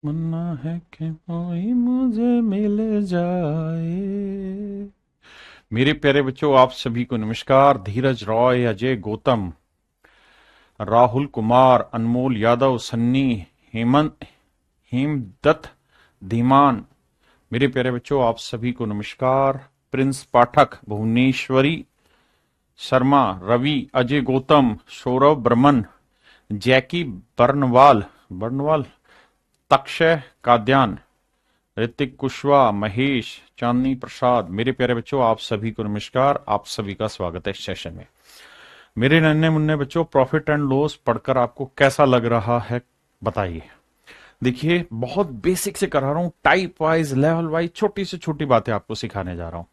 मन्ना है कि कोई मुझे मिल जाए। मेरे प्यारे बच्चों, आप सभी को नमस्कार। धीरज रॉय, अजय गौतम, राहुल कुमार, अनमोल यादव, सन्नी, हेमंत, हेमदत्त, धीमान। मेरे प्यारे बच्चों, आप सभी को नमस्कार। प्रिंस पाठक, भुवनेश्वरी शर्मा, रवि, अजय गौतम, सौरभ बर्मन, जैकी बर्नवाल बर्नवाल तक्षय काद्यान, ऋतिक कुशवाहा, महेश, चांदनी प्रसाद। मेरे प्यारे बच्चों, आप सभी को नमस्कार। आप सभी का स्वागत है इस सेशन में। मेरे नन्हे मुन्ने बच्चों, प्रॉफिट एंड लॉस पढ़कर आपको कैसा लग रहा है बताइए। देखिए, बहुत बेसिक से करा रहा हूं, टाइप वाइज, लेवल वाइज, छोटी से छोटी बातें आपको सिखाने जा रहा हूं,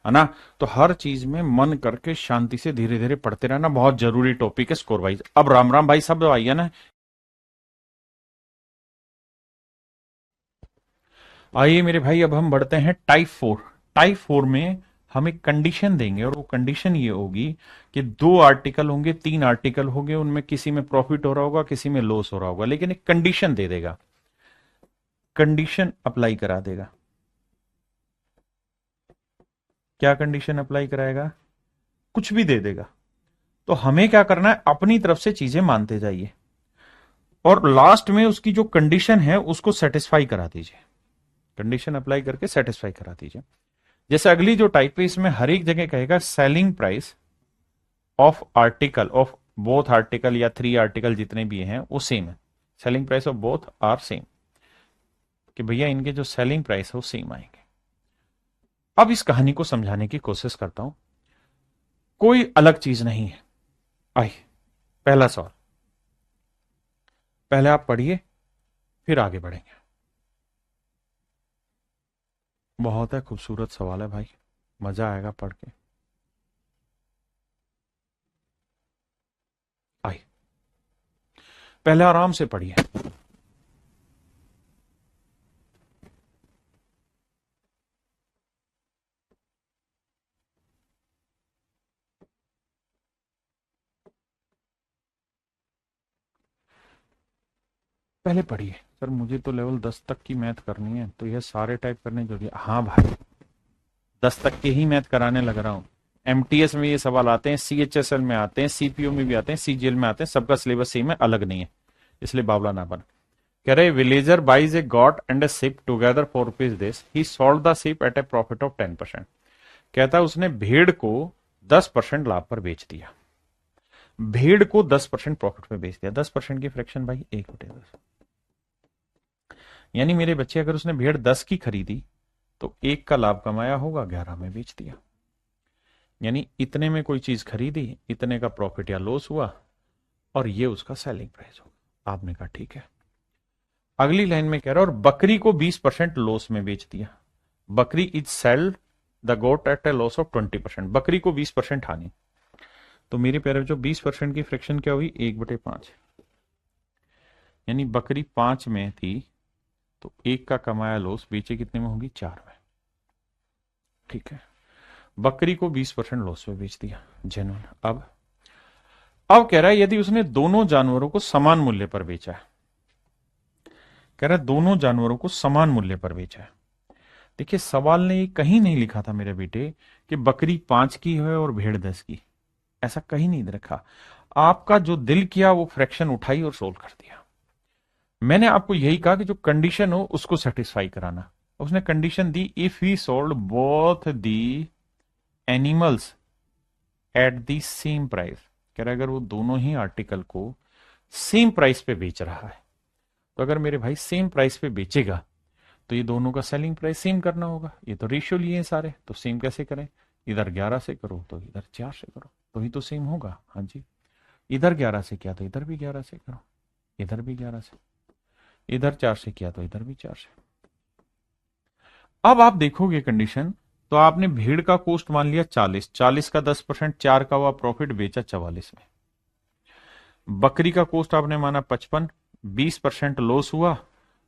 है ना। तो हर चीज में मन करके शांति से धीरे धीरे पढ़ते रहना, बहुत जरूरी टॉपिक है स्कोर वाइज। अब राम राम भाई, सब आइए ना। आइए मेरे भाई, अब हम बढ़ते हैं टाइप फोर। टाइप फोर में हम एक कंडीशन देंगे, और वो कंडीशन ये होगी कि दो आर्टिकल होंगे, तीन आर्टिकल होंगे, उनमें किसी में प्रॉफिट हो रहा होगा, किसी में लॉस हो रहा होगा, लेकिन एक कंडीशन दे देगा, कंडीशन अप्लाई करा देगा। क्या कंडीशन अप्लाई कराएगा? कुछ भी दे देगा। तो हमें क्या करना है, अपनी तरफ से चीजें मानते जाइए, और लास्ट में उसकी जो कंडीशन है उसको सेटिस्फाई करा दीजिए। कंडीशन अप्लाई करके सेटिस्फाई करा दीजिए। जैसे अगली जो टाइप है, इसमें हर एक जगह कहेगा selling price of article of both article या थ्री आर्टिकल जितने भी हैं वो सेम है। Selling price of both are same, कि भैया इनके जो सेलिंग प्राइस है वो सेम आएंगे। अब इस कहानी को समझाने की कोशिश करता हूं। कोई अलग चीज नहीं है। आई, पहला सवाल, पहले आप पढ़िए, फिर आगे बढ़ेंगे। बहुत है खूबसूरत सवाल है भाई, मजा आएगा पढ़ के। आई, पहले आराम से पढ़िए। पहले पढ़िए। सर मुझे तो लेवल 10 तक की मैथ करनी है, तो यह सारे टाइप करने जरूरी है? हाँ भाई, 10 तक के ही मैथ कराने लग रहा हूँ। एमटीएस में ये सवाल आते हैं, सीएचएसएल में आते हैं, सीपीओ में भी आते हैं, सीजीएल में आते हैं, सबका सिलेबस सेम है, अलग नहीं है, इसलिए बावला ना बन। कह रहे villager buys a goat and a sheep together for rupees this, he sold the sheep at a profit of 10%। कहता है उसने भेड़ को 10% लाभ पर बेच दिया। भेड़ को 10% प्रॉफिट में बेच दिया। 10% की फ्रैक्शन भाई 1/10। यानी मेरे बच्चे, अगर उसने भेड़ 10 की खरीदी तो 1 का लाभ कमाया होगा, 11 में बेच दिया। यानी इतने में कोई चीज खरीदी, इतने का प्रॉफिट या लॉस हुआ, और ये उसका सेलिंग प्राइस होगा। आपने कहा ठीक है। अगली लाइन में कह रहा है और बकरी को 20% लॉस में बेच दिया। बकरी is sold the goat at a loss of 20%। बकरी को 20% हानि। तो मेरे प्यारे जो 20% की फ्रैक्शन क्या हुई, 1/5। यानी बकरी 5 में थी, तो 1 का कमाया लॉस बेचे कितने में होगी, 4 में। ठीक है, बकरी को 20% लॉस में बेच दिया, जेन्युइन। अब कह रहा है यदि उसने दोनों जानवरों को समान मूल्य पर बेचा है। कह रहा है दोनों जानवरों को समान मूल्य पर बेचा है। देखिए, सवाल ने ये कहीं नहीं लिखा था मेरे बेटे कि बकरी 5 की है और भेड़ 10 की। ऐसा कहीं नहीं रखा। आपका जो दिल किया वो फ्रैक्शन उठाई और सोल्व कर दिया। मैंने आपको यही कहा कि जो कंडीशन हो उसको सेटिस्फाई कराना। उसने condition the, if he sold both the animals at the same price. कह रहा है अगर वो दोनों ही आर्टिकल को सेम प्राइस पे बेच रहा है, तो अगर मेरे भाई सेम प्राइस पे बेचेगा तो ये दोनों का सेलिंग प्राइस सेम करना होगा। ये तो रेशियो लिए हैं सारे, तो सेम कैसे करें? इधर 11 से करो तो इधर 4 से करो, तो ही तो सेम होगा। हाँ जी, इधर 11 से किया तो इधर भी 11 से करो, इधर भी 11 से, इधर 4 से किया तो इधर भी 4 से। अब आप देखोगे कंडीशन, तो आपने भेड़ का कॉस्ट मान लिया 40, 40 का 10%, 4 का हुआ प्रॉफिट, बेचा 44 में। बकरी का कॉस्ट आपने माना 55, 20% लॉस हुआ,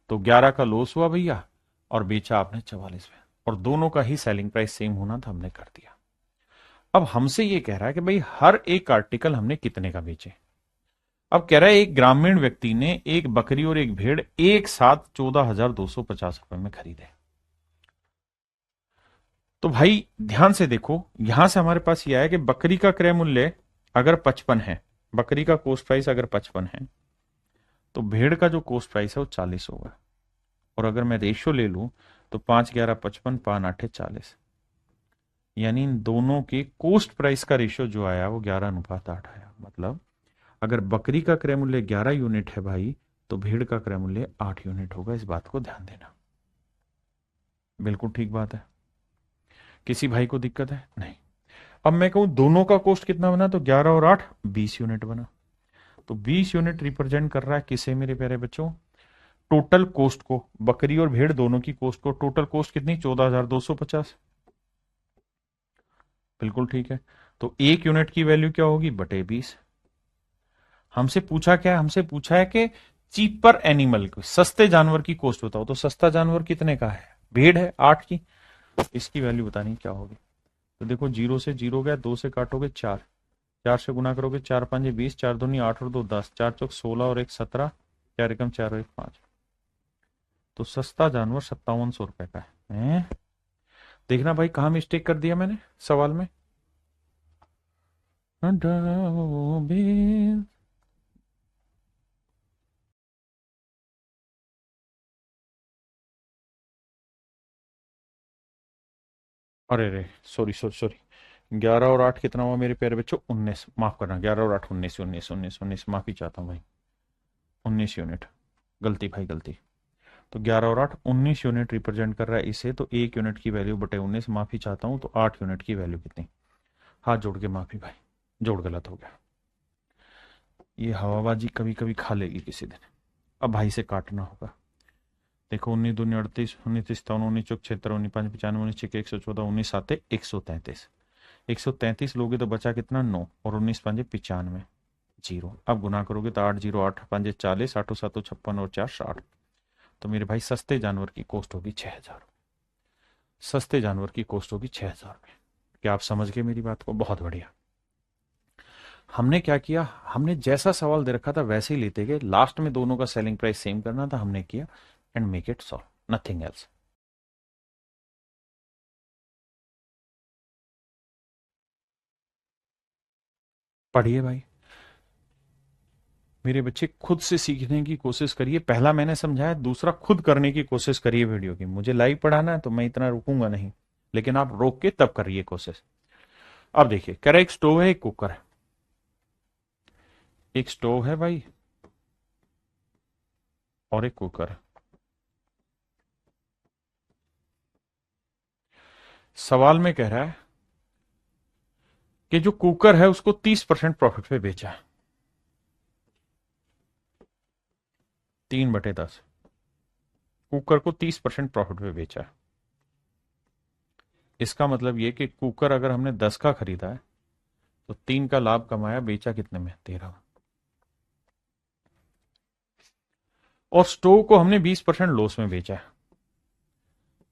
तो 11 का लॉस हुआ भैया, और बेचा आपने 44 में, और दोनों का ही सेलिंग प्राइस सेम होना था, हमने कर दिया। अब हमसे ये कह रहा है कि भाई हर एक आर्टिकल हमने कितने का बेचे। अब कह रहा है एक ग्रामीण व्यक्ति ने एक बकरी और एक भेड़ एक साथ 14,250 रुपए में खरीदे। तो भाई ध्यान से देखो, यहां से हमारे पास यह है कि बकरी का क्रय मूल्य अगर 55 है, बकरी का कोस्ट प्राइस अगर 55 है, तो भेड़ का जो कोस्ट प्राइस है वो 40 होगा। और अगर मैं रेशियो ले लूं तो 5 11 55, 5 8 40, यानी इन दोनों के कोस्ट प्राइस का रेशियो जो आया वो 11:8 आया। मतलब अगर बकरी का क्रय मूल्य 11 यूनिट है भाई, तो भेड़ का क्रय मूल्य 8 यूनिट होगा। इस बात को ध्यान देना। बिल्कुल ठीक बात है। किसी भाई को दिक्कत है? नहीं। अब मैं कहूं दोनों का कोस्ट कितना बना, तो 11 और 8 20 यूनिट बना। तो 20 यूनिट रिप्रेजेंट कर रहा है किसे मेरे प्यारे बच्चों? टोटल कोस्ट को। बकरी और भेड़ दोनों की कोस्ट को। टोटल कोस्ट कितनी? 14,250। बिल्कुल ठीक है। तो एक यूनिट की वैल्यू क्या होगी? बटे 20। हमसे पूछा क्या है? हमसे पूछा है कि चीपर एनिमल, सस्ते जानवर की कोस्ट बताओ। तो सस्ता जानवर कितने का है? भेड़ है 8 की। इसकी वैल्यू बतानी क्या होगी? तो देखो, 0 से 0 गया, 2 से काटोगे 4, 4 से गुना करोगे 4 5 20, 4 दूनी 8 और 2 10, 4 चौक 16 और 1 17, 4 एकम 4 और 1 5। तो सस्ता जानवर 5700 रुपए का है। देखना भाई कहां मिस्टेक कर दिया मैंने सवाल में। अरे रे, सॉरी सॉरी सॉरी। 11 और 8 कितना हुआ मेरे प्यारे बच्चों? 19। माफ करना, 11 और 8 19, 19 19 19, माफी चाहता हूँ भाई। 19 यूनिट। गलती भाई, गलती। तो 11 और 8 19 यूनिट रिप्रेजेंट कर रहा है इसे। तो एक यूनिट की वैल्यू बटे 19, माफी चाहता हूँ। तो 8 यूनिट की वैल्यू कितनी? हाथ जोड़ के माफी भाई, जोड़ गलत हो गया। ये हवाबाजी कभी कभी खा लेगी किसी दिन। अब भाई से काटना होगा। देखो, 19 दूनी 38, 19 57, 19 चौक 76, 19 5 95, 19 114, 19 7 133। 133 लोगे तो बचा कितना? 9। और 19 5 95, 0। अब गुना करोगे तो 8 0 8 5 40, 8 7 56 और 4 60। तो मेरे भाई सस्ते जानवर की कॉस्ट होगी 6,000। सस्ते जानवर की कॉस्ट होगी 6,000 में। क्या आप समझ गए मेरी बात को? बहुत बढ़िया। हमने क्या किया? हमने जैसा सवाल दे रखा था वैसे ही लेते गए। लास्ट में दोनों का सेलिंग प्राइस सेम करना था, हमने किया। And make it solve, nothing else. पढ़िए भाई मेरे बच्चे, खुद से सीखने की कोशिश करिए। पहला मैंने समझाया, दूसरा खुद करने की कोशिश करिए वीडियो की। मुझे लाइव पढ़ाना है तो मैं इतना रुकूंगा नहीं, लेकिन आप रोक के तब करिए कोशिश। अब देखिए, कह रहा है एक स्टोव है, एक कुकर है। एक स्टोव है भाई और एक कुकर है। सवाल में कह रहा है कि जो कुकर है उसको 30% प्रॉफिट पे बेचा है। 3/10 कुकर को 30% प्रॉफिट पे बेचा है। इसका मतलब ये कि कुकर अगर हमने 10 का खरीदा है तो 3 का लाभ कमाया, बेचा कितने में? 13। और स्टोव को हमने 20% लॉस में बेचा है।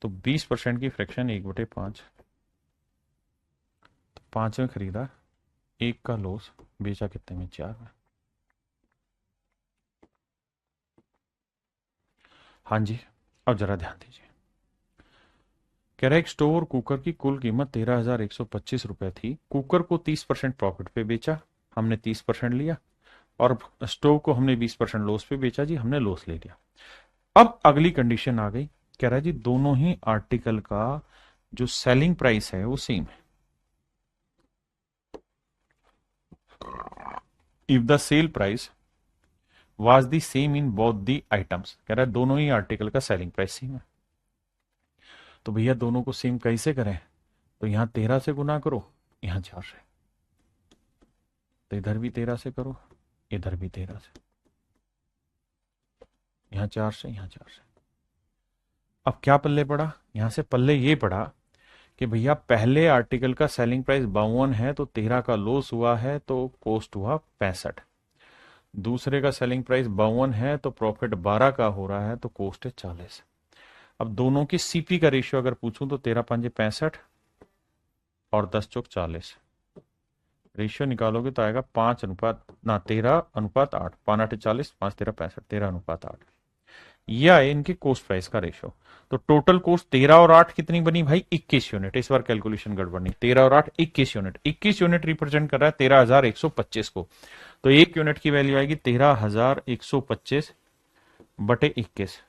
तो 20% की फ्रैक्शन 1/5। तो 5 में खरीदा, 1 का लॉस, बेचा कितने में? 4 में। हाँ जी। अब जरा ध्यान दीजिए। कह रहा है एक स्टोव और कुकर की कुल कीमत 13,125 रुपए थी। कुकर को 30% प्रॉफिट पे बेचा, हमने 30% लिया। और स्टोव को हमने 20% लॉस पे बेचा जी, हमने लॉस ले लिया। अब अगली कंडीशन आ गई। कह रहा है जी दोनों ही आर्टिकल का जो सेलिंग प्राइस है वो सेम है। If the sale price was the same in both the items. कह रहा है दोनों ही आर्टिकल का सेलिंग प्राइस सेम है। तो भैया दोनों को सेम कैसे करें? तो यहां 13 से गुना करो, यहां 4 से। तो इधर भी 13 से करो, इधर भी 13 से। यहां 4 से, यहां 4 से। अब क्या पल्ले पड़ा? यहां से पल्ले ये पड़ा कि भैया पहले आर्टिकल का सेलिंग प्राइस 52 है, तो 13 का लॉस हुआ है, तो कॉस्ट हुआ 65। दूसरे का सेलिंग प्राइस 52 है, तो प्रॉफिट 12 का हो रहा है, तो कॉस्ट है 40। अब दोनों की सीपी का रेशियो अगर पूछूं तो 13 5 65 और 10 चौक 40। रेशियो निकालोगे तो आएगा 13:8, 5×8 = 40, 5×13 = 65, 13:8। ये आए इनके कोस्ट प्राइस का रेशियो। तो टोटल कोस्ट 13 और 8 कितनी बनी भाई? 21 यूनिट। इस बार कैलकुलेशन गड़बड़ नहीं, 13 और 8 21 यूनिट। 21 यूनिट रिप्रेजेंट कर रहा है 13,125 को। तो एक यूनिट की वैल्यू आएगी 13,125 बटे 21।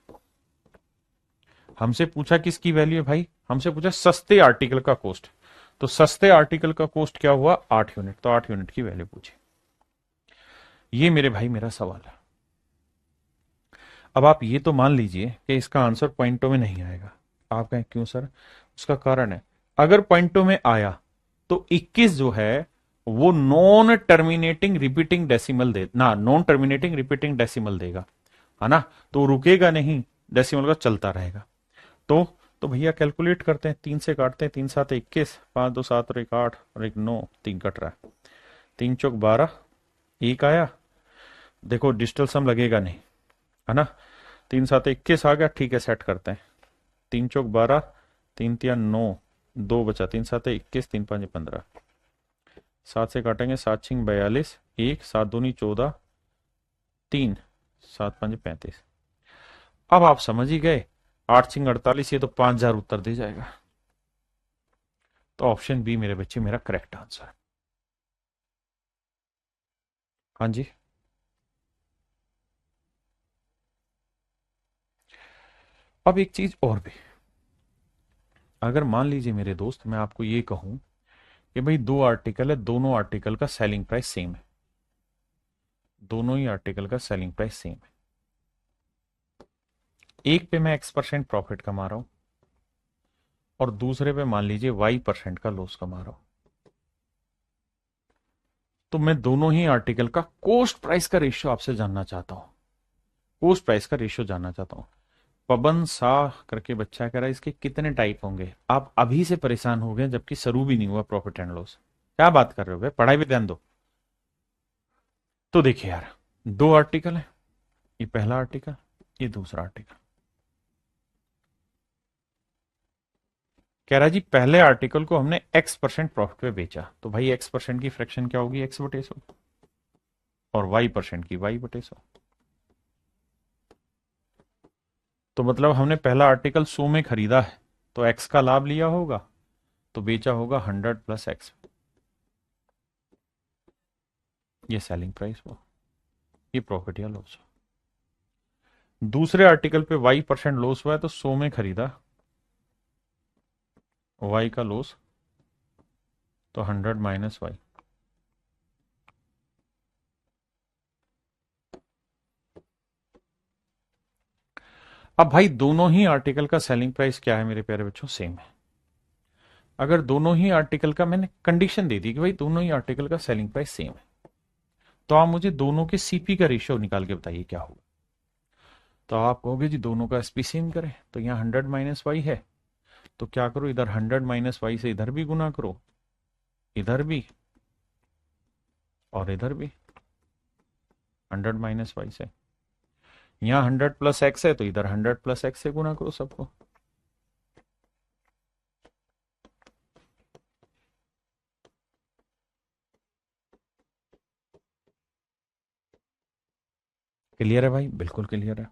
हमसे पूछा किसकी वैल्यू है भाई? हमसे पूछा सस्ते आर्टिकल का कोस्ट। तो सस्ते आर्टिकल का कोस्ट क्या हुआ? 8 यूनिट। तो 8 यूनिट की वैल्यू पूछी। ये मेरे भाई मेरा सवाल है। अब आप ये तो मान लीजिए कि इसका आंसर पॉइंटों में नहीं आएगा। आप कहें क्यों सर? उसका कारण है, अगर पॉइंटों में आया तो 21 जो है वो नॉन टर्मिनेटिंग रिपीटिंग डेसिमल दे ना, नॉन टर्मिनेटिंग रिपीटिंग डेसिमल देगा, है ना? तो रुकेगा नहीं, डेसिमल का चलता रहेगा। तो भैया कैलकुलेट करते हैं, 3 से काटते हैं, 3×7 = 21, 5×2 = 7 और 1 8 और 1 9, 3 कट रहा है, 3×4 = 12, 1 आया। देखो डिजिटल सम लगेगा नहीं, है ना? 3×7 = 21 आ गया, ठीक है, सेट करते हैं। 3×4 = 12, 3×3 = 9, 2 बचा, 3×7 = 21, 3×5 = 15, 7 से काटेंगे, 7×6 = 42, 1, 7×2 = 14, 3, 7×5 = 35। अब आप समझ ही गए, 8×6 = 48, ये तो 5,000 उत्तर दे जाएगा। तो ऑप्शन बी मेरे बच्चे मेरा करेक्ट आंसर है। हाँ जी। अब एक चीज और भी, अगर मान लीजिए मेरे दोस्त मैं आपको ये कहूं कि भाई 2 आर्टिकल है, दोनों आर्टिकल का सेलिंग प्राइस सेम है, दोनों ही आर्टिकल का सेलिंग प्राइस सेम है। एक पे मैं X% प्रॉफिट कमा रहा हूं और दूसरे पे मान लीजिए Y% का लॉस कमा रहा हूं। तो मैं दोनों ही आर्टिकल का कोस्ट प्राइस का रेशियो आपसे जानना चाहता हूं, कोस्ट प्राइस का रेशियो जानना चाहता हूं। पवन शाह करके बच्चा कह रहा है इसके कितने टाइप होंगे? आप अभी से परेशान हो गए जबकि शुरू भी नहीं हुआ प्रॉफिट एंड लॉस। क्या बात कर रहे हो भाई, पढ़ाई पे ध्यान दो। तो देखिए यार, 2 आर्टिकल है, ये पहला आर्टिकल, ये दूसरा आर्टिकल। कह रहा जी पहले आर्टिकल को हमने X% प्रॉफिट पे बेचा, तो भाई X% की फ्रैक्शन क्या होगी? X/100, और Y% की Y/100। तो मतलब हमने पहला आर्टिकल 100 में खरीदा है, तो X का लाभ लिया होगा, तो बेचा होगा 100 + X। ये सेलिंग प्राइस हुआ, ये प्रॉफिट या लॉस। दूसरे आर्टिकल पे Y% लॉस हुआ है, तो 100 में खरीदा, Y का लॉस, तो 100 - Y। अब भाई दोनों ही आर्टिकल का सेलिंग प्राइस क्या है मेरे प्यारे बच्चों? सेम है। अगर दोनों ही आर्टिकल का, मैंने कंडीशन दे दी कि भाई दोनों ही आर्टिकल का सेलिंग प्राइस सेम है, तो आप मुझे दोनों के सीपी का रेशियो निकाल के बताइए क्या होगा। तो आप कहोगे जी दोनों का एसपी सेम करें, तो यहाँ 100 - Y है, तो क्या करो, इधर 100 - Y से इधर भी गुना करो, इधर भी और इधर भी 100 - Y से। यहाँ 100 + X है, तो इधर 100 + X से गुना करो सबको। क्लियर है भाई? बिल्कुल क्लियर है।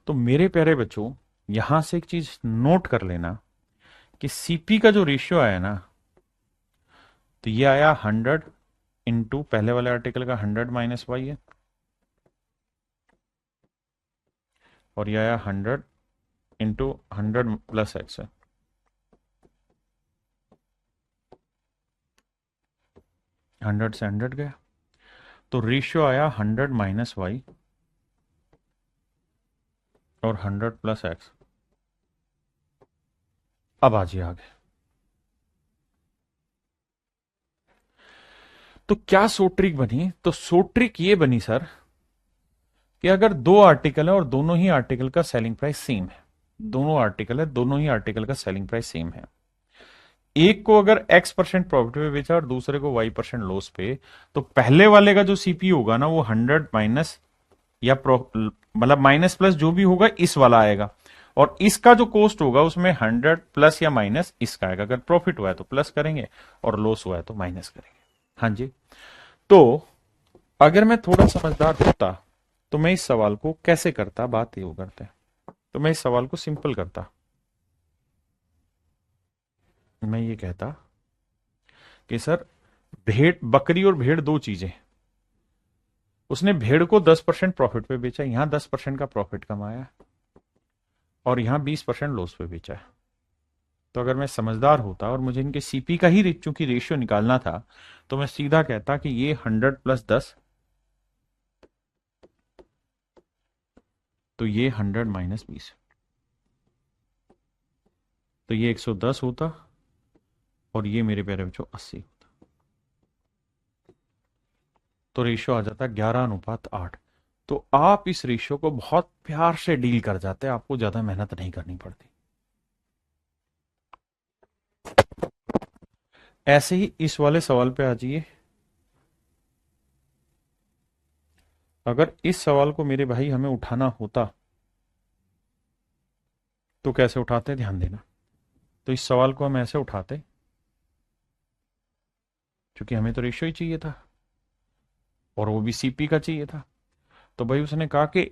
तो मेरे प्यारे बच्चों, यहां से एक चीज नोट कर लेना कि सीपी का जो रेशियो आया ना, तो ये आया 100 इंटू पहले वाले आर्टिकल का 100 - Y है, और ये आया 100 इंटू 100 + X है। हंड्रेड से 100 गया, तो रेशियो आया 100 - Y और 100 + X। अब आ जाइए आगे। तो क्या सोट्रिक बनी? तो सोट्रिक ये बनी सर कि अगर 2 आर्टिकल है और दोनों ही आर्टिकल का सेलिंग प्राइस सेम है, दोनों आर्टिकल है, दोनों ही आर्टिकल का सेलिंग प्राइस सेम है, एक को अगर X% प्रॉफिट पे बेचा और दूसरे को Y% लॉस पे, तो पहले वाले का जो सीपी होगा ना, वो 100 माइनस या मतलब माइनस प्लस जो भी होगा इस वाला आएगा, और इसका जो कॉस्ट होगा उसमें 100 प्लस या माइनस इसका आएगा। अगर प्रॉफिट हुआ है तो प्लस करेंगे और लॉस हुआ है तो माइनस करेंगे, हाँ जी। तो अगर मैं थोड़ा समझदार होता तो मैं इस सवाल को कैसे करता, बात ये करते हैं, तो मैं इस सवाल को सिंपल करता। मैं ये कहता कि सर, भेड़, बकरी और भेड़ दो चीजें। उसने भेड़ को 10% प्रॉफिट पे बेचा, यहां 10% का प्रॉफिट कमाया, और यहां 20% लॉस पे बेचा है। तो अगर मैं समझदार होता और मुझे इनके सीपी का ही चूंकि रेशियो निकालना था, तो मैं सीधा कहता कि ये 100 + 10, तो ये 100 - 20, तो ये 110 होता, और ये मेरे प्यारे बच्चों 80 होता। तो रेशियो आ जाता 11:8। तो आप इस रेशियो को बहुत प्यार से डील कर जाते, आपको ज्यादा मेहनत नहीं करनी पड़ती। ऐसे ही इस वाले सवाल पे आ जाइए। अगर इस सवाल को मेरे भाई हमें उठाना होता तो कैसे उठाते, ध्यान देना। तो इस सवाल को हम ऐसे उठाते, क्योंकि हमें तो रेशियो ही चाहिए था और वो भी सीपी का चाहिए था। तो भाई उसने कहा कि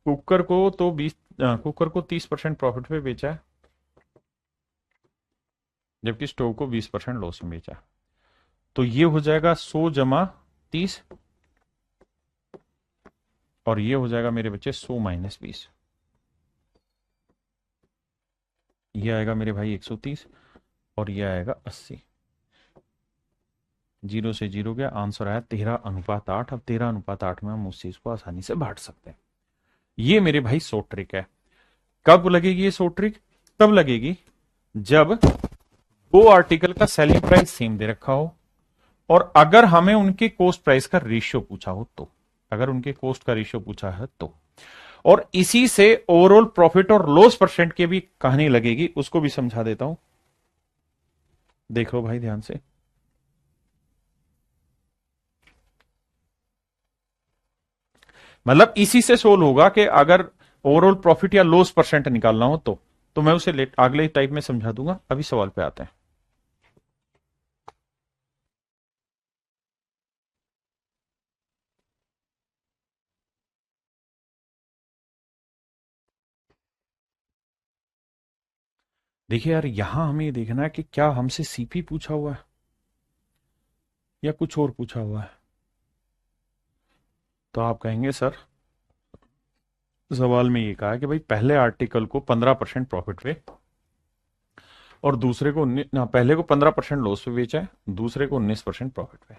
कुकर को तो 30% प्रॉफिट पे बेचा है, जबकि स्टोव को 20% लॉस में बेचा। तो ये हो जाएगा 100 - 30, और ये हो जाएगा मेरे बच्चे 100 - 20। ये आएगा मेरे भाई 130, और ये आएगा 80। जीरो से जीरो गया, आंसर आया 13:8। अब 13:8 में हम उस चीज को आसानी से बांट सकते हैं। ये मेरे भाई सो ट्रिक है। कब लगेगी ये सो ट्रिक? तब लगेगी जब दो आर्टिकल का सेलिंग प्राइस सेम दे रखा हो, और अगर हमें उनके कॉस्ट प्राइस का रेशियो पूछा हो तो। अगर उनके कॉस्ट का रेशियो पूछा है तो, और इसी से ओवरऑल प्रॉफिट और लॉस परसेंट की भी कहानी लगेगी, उसको भी समझा देता हूं। देख लो भाई ध्यान से। मतलब इसी से सोल्व होगा कि अगर ओवरऑल प्रॉफिट या लॉस परसेंट निकालना हो तो मैं उसे अगले टाइप में समझा दूंगा। अभी सवाल पे आते हैं। देखिए यार, यहां हमें ये देखना है कि क्या हमसे सीपी पूछा हुआ है या कुछ और पूछा हुआ है। तो आप कहेंगे सर, सवाल में ये कहा है कि भाई पहले आर्टिकल को 15% प्रॉफिट पे, और दूसरे को पहले को 15% लॉस पे बेचा है, दूसरे को 19% प्रॉफिट पे।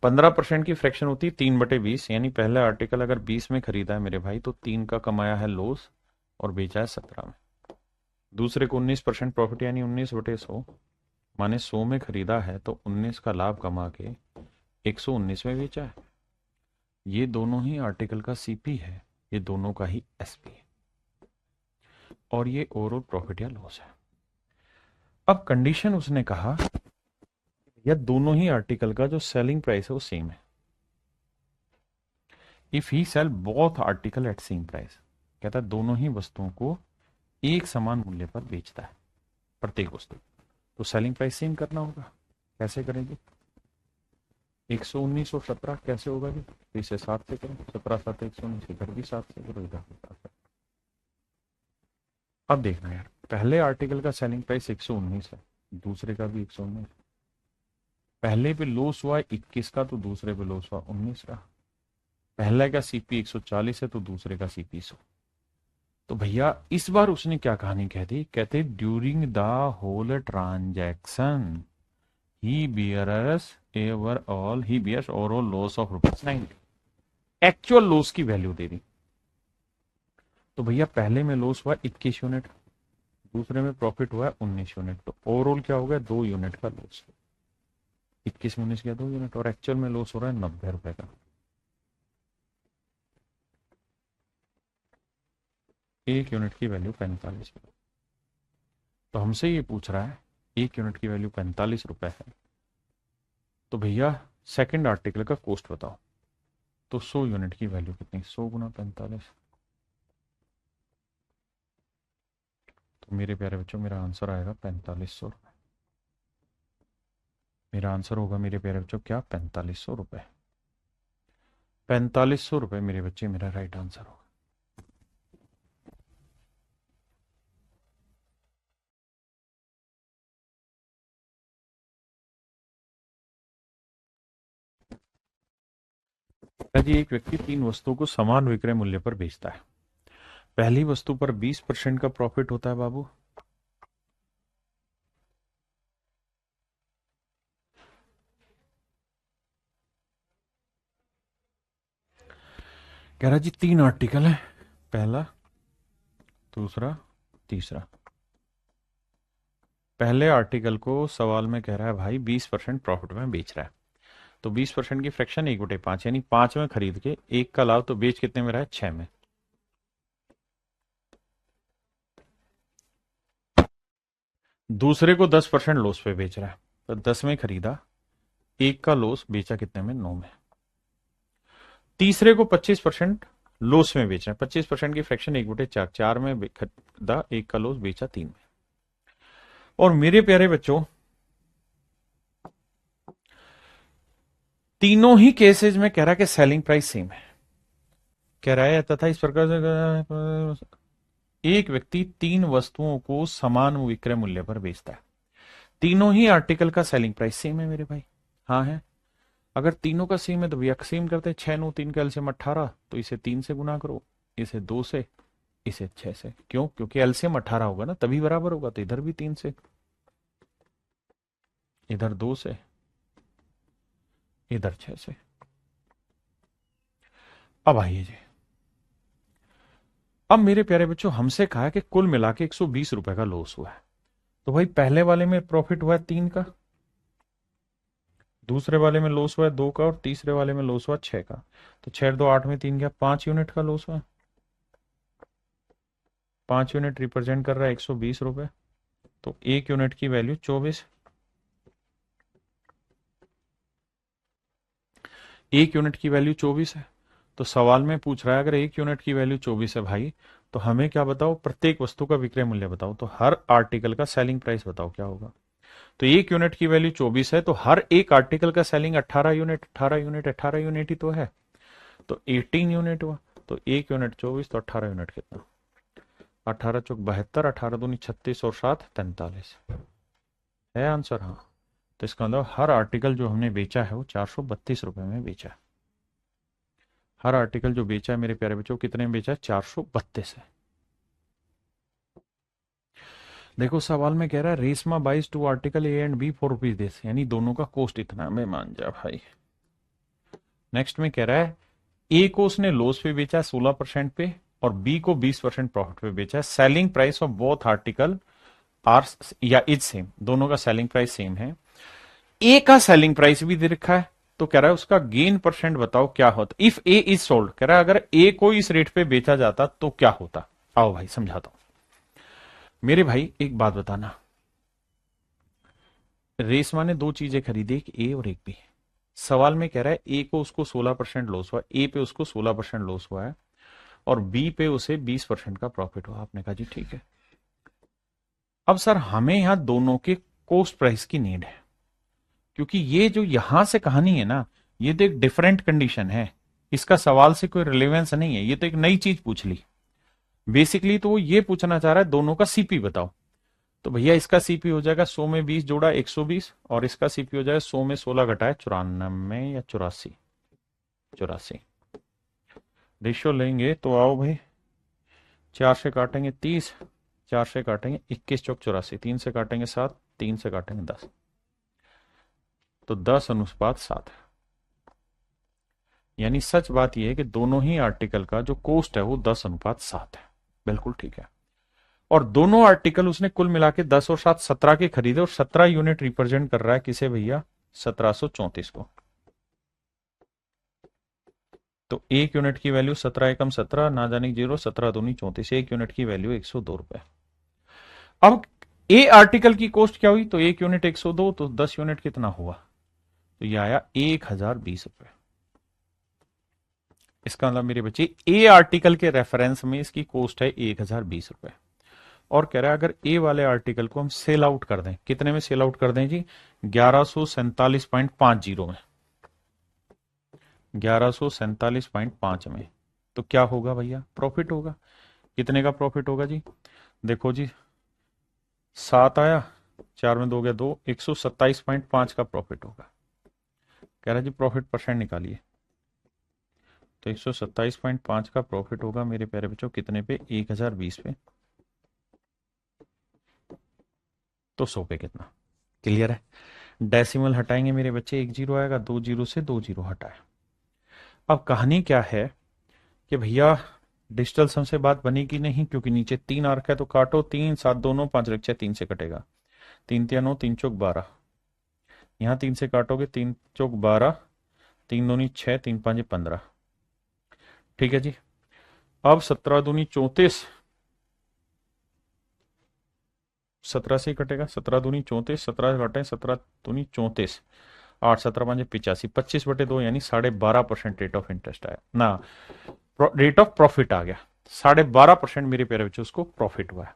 15% की फ्रैक्शन होती है 3/20, यानी पहले आर्टिकल अगर 20 में खरीदा है मेरे भाई, तो 3 का कमाया है लॉस और बेचा है 17 में। दूसरे को 19% प्रॉफिट, यानी 19/100, माने 100 में खरीदा है तो 19 का लाभ कमा के 119 में बेचा है। ये दोनों ही आर्टिकल का सीपी है, ये दोनों का ही एसपी है, और ये ओवरऑल प्रॉफिट या लॉस है। अब कंडीशन उसने कहा, या दोनों ही आर्टिकल का जो सेलिंग प्राइस है वो सेम है। If he sell both article at same price, कहता है दोनों ही वस्तुओं को एक समान मूल्य पर बेचता है, प्रत्येक वस्तु। तो सेलिंग प्राइस सेम करना होगा। कैसे करेंगे? 119 और 17 कैसे होगा जी? तो इसे 7 से करें, 17 7 119, इधर भी 7 से करो, इधर भी 7 से। अब देखना यार, पहले आर्टिकल का सेलिंग प्राइस 119 है, दूसरे का भी 119। पहले पे लॉस हुआ 21 का, तो दूसरे पे लॉस हुआ 19 का। पहले का सीपी 140 है, तो दूसरे का सीपी 100। तो भैया इस बार उसने क्या कहानी कह दी, कहते during the whole transaction he bears overall loss of ₹90। Actual loss की वैल्यू दे दी। तो भैया पहले में लॉस हुआ 21 यूनिट, दूसरे में प्रॉफिट हुआ है 19 यूनिट, तो ओवरऑल क्या हो गया, 2 यूनिट का लॉस। 21 में 19 गया 2 यूनिट, और एक्चुअल में लॉस हो रहा है ₹90 का। 1 यूनिट की वैल्यू 45। तो हमसे ये पूछ रहा है 1 यूनिट की वैल्यू ₹45 है, तो भैया सेकंड आर्टिकल का कॉस्ट बताओ। तो 100 यूनिट की वैल्यू कितनी, 100 गुना 45। तो मेरे प्यारे बच्चों, मेरा आंसर आएगा ₹4500। मेरा आंसर होगा मेरे प्यारे बच्चों क्या, 4500 रुपये। 4500 रुपये मेरे बच्चे मेरा राइट आंसर होगा। जी एक व्यक्ति 3 वस्तुओं को समान विक्रय मूल्य पर बेचता है। पहली वस्तु पर 20% का प्रॉफिट होता है बाबू, कह रहा जी 3 आर्टिकल है, पहला, दूसरा, तीसरा। पहले आर्टिकल को सवाल में कह रहा है भाई 20% प्रॉफिट में बेच रहा है, तो 20% की फ्रैक्शन 1/5 यानी 5 में खरीद के 1 का लाभ, तो बेच कितने में रहा है, 6 में। दूसरे को 10% लॉस पे बेच रहा है, तो 10 में खरीदा, 1 का लॉस, बेचा कितने में, 9 में। तीसरे को 25% लॉस में बेच रहा है, 25% की फ्रैक्शन 1/4, 4 में खरीदा, 1 का लॉस, बेचा 3 में। और मेरे प्यारे बच्चों तीनों ही केसेस में कह रहा है कि सेलिंग प्राइस सेम है, कह रहा है तथा इस प्रकार से एक व्यक्ति 3 वस्तुओं को समान विक्रय मूल्य पर बेचता है। तीनों ही आर्टिकल का सेलिंग प्राइस सेम है मेरे भाई, हाँ है। अगर तीनों का सेम है तो भैया सेम करते हैं, 6 9 3 का एलसीएम 18, तो इसे 3 से गुना करो, इसे 2 से, इसे 6 से। क्यों? क्योंकि एलसीएम 18 होगा ना, तभी बराबर होगा, तो इधर भी 3 से, इधर 2 से, इधर 6 से। अब आइए जी, अब मेरे प्यारे बच्चों हमसे कहा है कि कुल मिला के 120 रुपए का लॉस हुआ है, तो भाई पहले वाले में प्रॉफिट हुआ है 3 का, दूसरे वाले में लॉस हुआ है 2 का, और तीसरे वाले में लॉस हुआ 6 का। तो 6 2 8 में 3 गया, 5 यूनिट का लॉस हुआ। 5 यूनिट रिप्रेजेंट कर रहा है 120 रुपए, तो 1 यूनिट की वैल्यू 24। 1 यूनिट की वैल्यू 24 है, तो सवाल में पूछ रहा है अगर 1 यूनिट की वैल्यू 24 है भाई, तो हमें क्या बताओ, प्रत्येक वस्तु का विक्रय मूल्य बताओ, तो हर आर्टिकल का सेलिंग प्राइस बताओ क्या होगा। तो 1 यूनिट की वैल्यू 24 है, तो हर एक आर्टिकल का सेलिंग 18 यूनिट, 18 यूनिट, 18 यूनिट ही तो है, तो 18 यूनिट हुआ। तो 1 यूनिट 24, तो 18 यूनिट कितना, 18 चौक 72, 18 दूनी 36 और 7 43 है आंसर, हाँ। तो इसका मतलब हर आर्टिकल जो हमने बेचा है वो 432 रुपए में बेचा है। हर आर्टिकल जो बेचा है मेरे प्यारे बच्चों, कितने में बेचा है, 432 है। देखो सवाल में कह रहा है Reshma buys 2 article A and B ₹4 this, यानी दोनों का कॉस्ट इतना, मैं मान जा भाई। नेक्स्ट में कह रहा है ए को उसने लॉस पे बेचा 16% पे, और बी को 20% प्रॉफिट पे बेचा है। Selling price of both article are या इज सेम, दोनों का सेलिंग प्राइस सेम है। ए का सेलिंग प्राइस भी दे रखा है, तो कह रहा है उसका गेन परसेंट बताओ क्या होता। इफ ए इज सोल्ड, कह रहा है अगर ए को इस रेट पे बेचा जाता तो क्या होता। आओ भाई समझाता हूं। मेरे भाई एक बात बताना, रेशमा ने 2 चीजें खरीदी, एक ए और एक बी। सवाल में कह रहा है ए को उसको 16% लॉस हुआ, ए पे उसको 16% लॉस हुआ है, और बी पे उसे 20% का प्रॉफिट हुआ। आपने कहा जी ठीक है। अब सर हमें यहां दोनों के कॉस्ट प्राइस की नीड है, क्योंकि ये जो यहां से कहानी है ना, ये तो एक डिफरेंट कंडीशन है, इसका सवाल से कोई रिलेवेंस नहीं है, ये तो एक नई चीज पूछ ली बेसिकली। तो वो ये पूछना चाह रहा है दोनों का सीपी बताओ, तो भैया इसका सीपी हो जाएगा 100 में 20 जोड़ा 120, और इसका सीपी हो जाएगा 100 में 16 घटाए 94 या 84, 84 रेशियो लेंगे तो आओ भाई, 4 से काटेंगे 30, 4 से काटेंगे 21 चौक 84, 3 से काटेंगे 7, 3 से काटेंगे 10, तो 10:7 है। यानी सच बात यह है कि दोनों ही आर्टिकल का जो कॉस्ट है वो 10:7 है, बिल्कुल ठीक है। और दोनों आर्टिकल उसने कुल मिला के 10 और 7 17 के खरीदे, और 17 यूनिट रिप्रेजेंट कर रहा है किसे भैया, 1734 को। तो 1 यूनिट की वैल्यू 17 एकम 17, ना जाने 0, 17 दूनी 34, 1 यूनिट की वैल्यू 102 रुपए। अब ए आर्टिकल की कॉस्ट क्या हुई, तो 1 यूनिट 102, तो 10 यूनिट कितना हुआ, तो ये आया 1020 रुपए। इसका मतलब मेरे बच्चे ए आर्टिकल के रेफरेंस में इसकी कॉस्ट है 1020 रुपए, और कह रहा है अगर ए वाले आर्टिकल को हम सेल आउट कर दें, कितने में सेल आउट कर दें जी? 1147.50 में, 1147.5 में। तो क्या होगा भैया? प्रॉफिट होगा। कितने का प्रॉफिट होगा जी? देखो जी, 7 आया, 4 में 2 गया 2, 127.5 का प्रॉफिट होगा। कह रहा जी प्रॉफिट परसेंट निकालिए। तो 127.5 का प्रॉफिट होगा मेरे प्यारे बच्चों, कितने पे? 1020 पे। तो 100 पे कितना? क्लियर है? डेसिमल हटाएंगे मेरे बच्चे, 1 जीरो आएगा, 2 जीरो से 2 जीरो हटाए। अब कहानी क्या है कि भैया डिजिटल सम से बात बनेगी नहीं, क्योंकि नीचे 3 आ रखा है। तो काटो, 3 7 दोनों, 5 रक्षा 3 से कटेगा, 3 3 9, 3 चौक 12। यहाँ 3 से काटोगे, 3 चौक 12, 3 दूनी 6, 3 5 15। ठीक है जी। अब 17 दूनी 34, 17 से ही कटेगा, 17 दूनी 34, 17 कटे, 17 दूनी 34, 8 17 5 85, 25/2 यानी 12.5% रेट ऑफ इंटरेस्ट आया ना, रेट ऑफ प्रॉफिट आ गया। 12.5% मेरे प्यारे बच्चों उसको प्रॉफिट हुआ है।